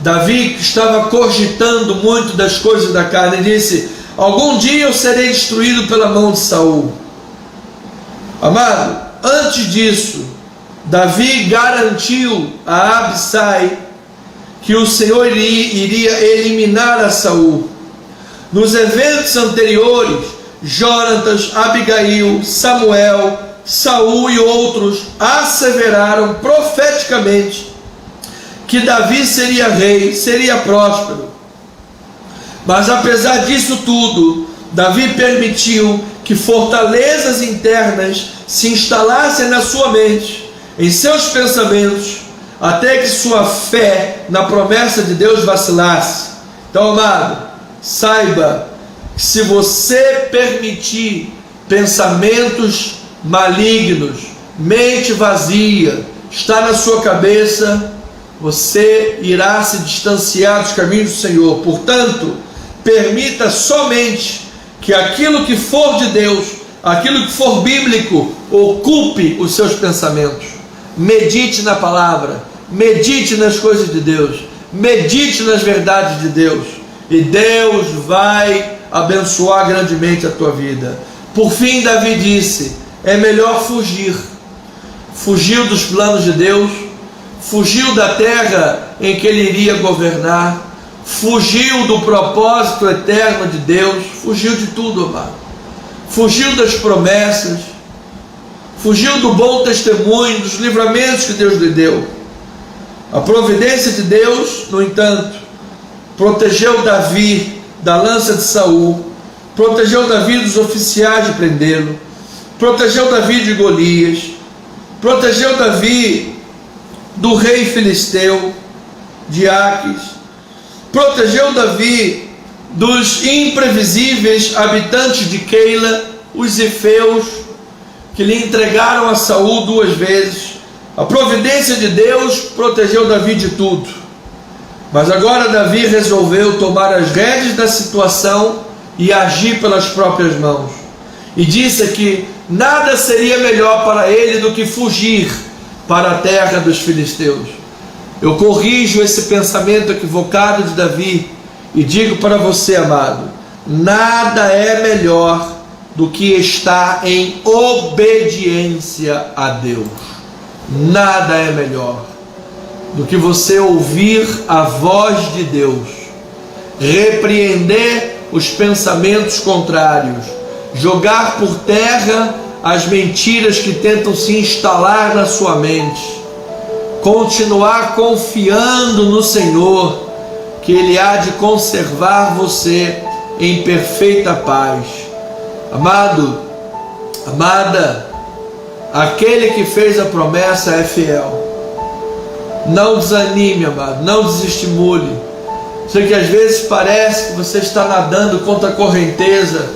Davi estava cogitando muito das coisas da carne, e disse: algum dia eu serei destruído pela mão de Saul. Amado, antes disso, Davi garantiu a Abissai que o Senhor iria eliminar a Saul. Nos eventos anteriores, Jonatas, Abigail, Samuel, Saul e outros asseveraram profeticamente que Davi seria rei, seria próspero. Mas apesar disso tudo, Davi permitiu que fortalezas internas se instalassem na sua mente, em seus pensamentos, até que sua fé na promessa de Deus vacilasse. Então, amado, saiba que se você permitir pensamentos malignos, mente vazia, estar na sua cabeça, você irá se distanciar dos caminhos do Senhor. Portanto, permita somente que aquilo que for de Deus aquilo que for bíblico, ocupe os seus pensamentos. Medite na palavra, medite nas coisas de Deus, medite nas verdades de Deus, e Deus vai abençoar grandemente a tua vida. Por fim, Davi disse: é melhor fugir. Fugiu dos planos de Deus, fugiu da terra em que ele iria governar, fugiu do propósito eterno de Deus, fugiu de tudo, amado. Fugiu das promessas, fugiu do bom testemunho, dos livramentos que Deus lhe deu. A providência de Deus, no entanto, protegeu Davi da lança de Saul, protegeu Davi dos oficiais de prendê-lo, protegeu Davi de Golias, protegeu Davi do rei filisteu, de Aques, protegeu Davi dos imprevisíveis habitantes de Keila, os zefeus, que lhe entregaram a Saul 2 vezes. A providência de Deus protegeu Davi de tudo. Mas agora Davi resolveu tomar as rédeas da situação e agir pelas próprias mãos. E disse que nada seria melhor para ele do que fugir para a terra dos filisteus. Eu corrijo esse pensamento equivocado de Davi e digo para você, amado, nada é melhor do que estar em obediência a Deus. Nada é melhor do que você ouvir a voz de Deus, repreender os pensamentos contrários, jogar por terra as mentiras que tentam se instalar na sua mente, continuar confiando no Senhor, que Ele há de conservar você em perfeita paz. Amado, amada, aquele que fez a promessa é fiel. Não desanime, amado, não desestimule. Sei que às vezes parece que você está nadando contra a correnteza,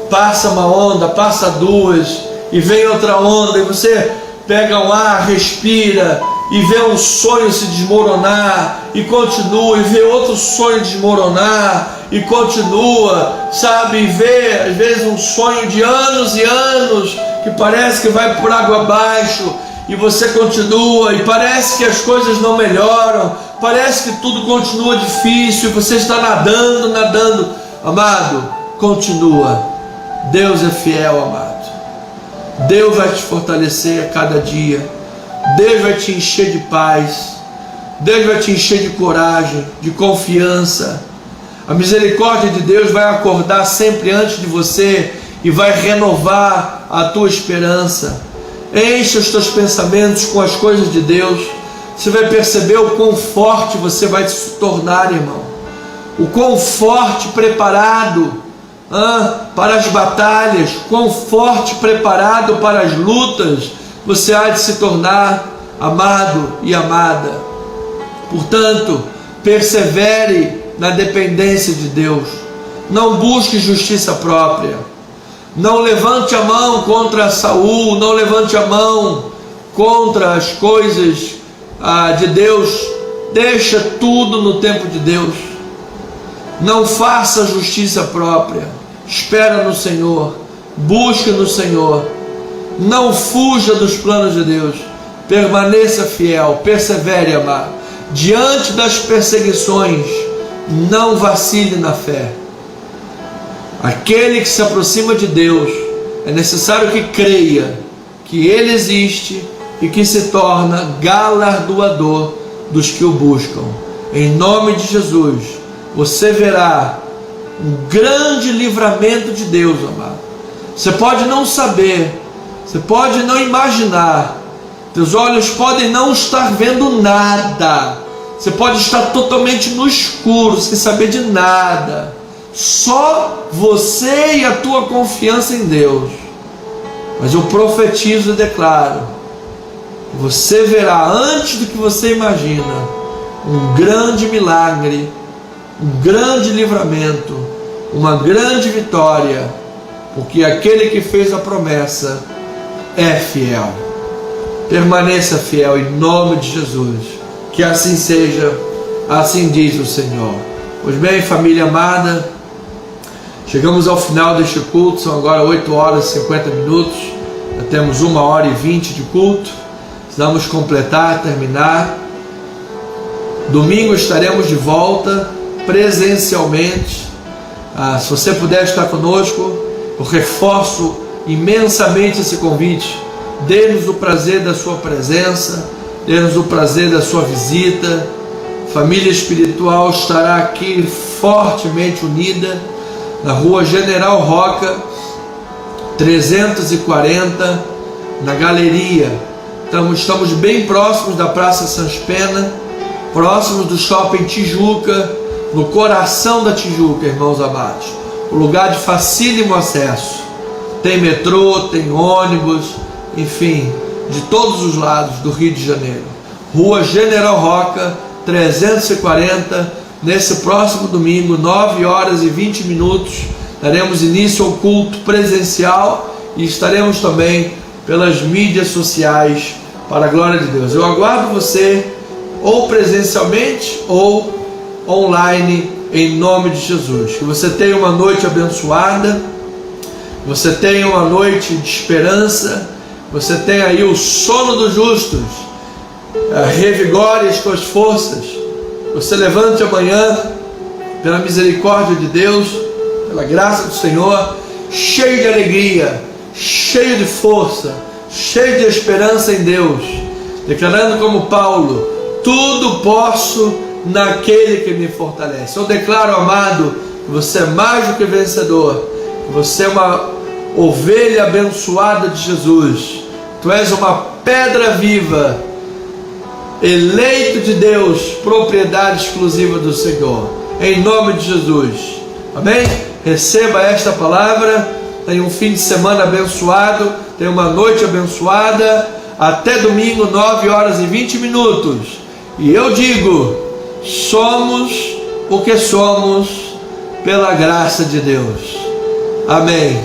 passa uma onda, passa duas, e vem outra onda, e você pega um ar, respira, e vê um sonho se desmoronar, e continua, e vê outro sonho desmoronar, e continua, sabe, e vê às vezes um sonho de anos e anos, que parece que vai por água abaixo, e você continua, e parece que as coisas não melhoram, parece que tudo continua difícil, e você está nadando, nadando. Amado, continua. Deus é fiel, amado. Deus vai te fortalecer a cada dia. Deus vai te encher de paz. Deus vai te encher de coragem, de confiança. A misericórdia de Deus vai acordar sempre antes de você e vai renovar a tua esperança. Enche os teus pensamentos com as coisas de Deus. Você vai perceber o quão forte você vai se tornar, irmão. O quão forte, preparado para as batalhas, quão forte, preparado para as lutas você há de se tornar, amado e amada. Portanto, persevere na dependência de Deus. Não busque justiça própria. Não levante a mão contra Saul, não levante a mão contra as coisas de Deus. Deixa tudo no tempo de Deus. Não faça justiça própria. Espera no Senhor. Busque no Senhor. Não fuja dos planos de Deus. Permaneça fiel. Persevere, amado. Diante das perseguições, não vacile na fé. Aquele que se aproxima de Deus, é necessário que creia que Ele existe e que se torna galardoador dos que o buscam. Em nome de Jesus, você verá um grande livramento de Deus, amado. Você pode não saber, você pode não imaginar, teus olhos podem não estar vendo nada, você pode estar totalmente no escuro, sem saber de nada. Só você e a tua confiança em Deus. Mas eu profetizo e declaro: você verá, antes do que você imagina, um grande milagre, um grande livramento, uma grande vitória, porque aquele que fez a promessa é fiel. Permaneça fiel em nome de Jesus. Que assim seja, assim diz o Senhor. Pois bem, família amada, Chegamos ao final deste culto, são agora 8 horas e 50 minutos. Já temos 1 hora e 20 de culto. Precisamos completar, terminar. Domingo estaremos de volta presencialmente. Se você puder estar conosco, eu reforço imensamente esse convite. Dê-nos o prazer da sua presença, dê-nos o prazer da sua visita. Família espiritual estará aqui fortemente unida na rua General Roca 340, na galeria. Estamos bem próximos da Praça Sans Pena, próximos do Shopping Tijuca, no coração da Tijuca, irmãos amados. Um lugar de facílimo acesso. Tem metrô, tem ônibus, enfim, de todos os lados do Rio de Janeiro. Rua General Roca 340, nesse próximo domingo, 9 horas e 20 minutos, daremos início ao culto presencial e estaremos também pelas mídias sociais, para a glória de Deus. Eu aguardo você, ou presencialmente, ou online, em nome de Jesus. Que você tenha uma noite abençoada, que você tenha uma noite de esperança, que você tenha aí o sono dos justos, revigore as tuas forças, você levante amanhã, pela misericórdia de Deus, pela graça do Senhor, cheio de alegria, cheio de força, cheio de esperança em Deus, declarando como Paulo: tudo posso naquele que me fortalece. Eu declaro, amado, que você é mais do que vencedor, que você é uma ovelha abençoada de Jesus, tu és uma pedra viva, eleito de Deus, propriedade exclusiva do Senhor, em nome de Jesus, amém? Receba esta palavra, tenha um fim de semana abençoado, tenha uma noite abençoada, até domingo, 9 horas e 20 minutos, e eu digo, somos o que somos pela graça de Deus, amém.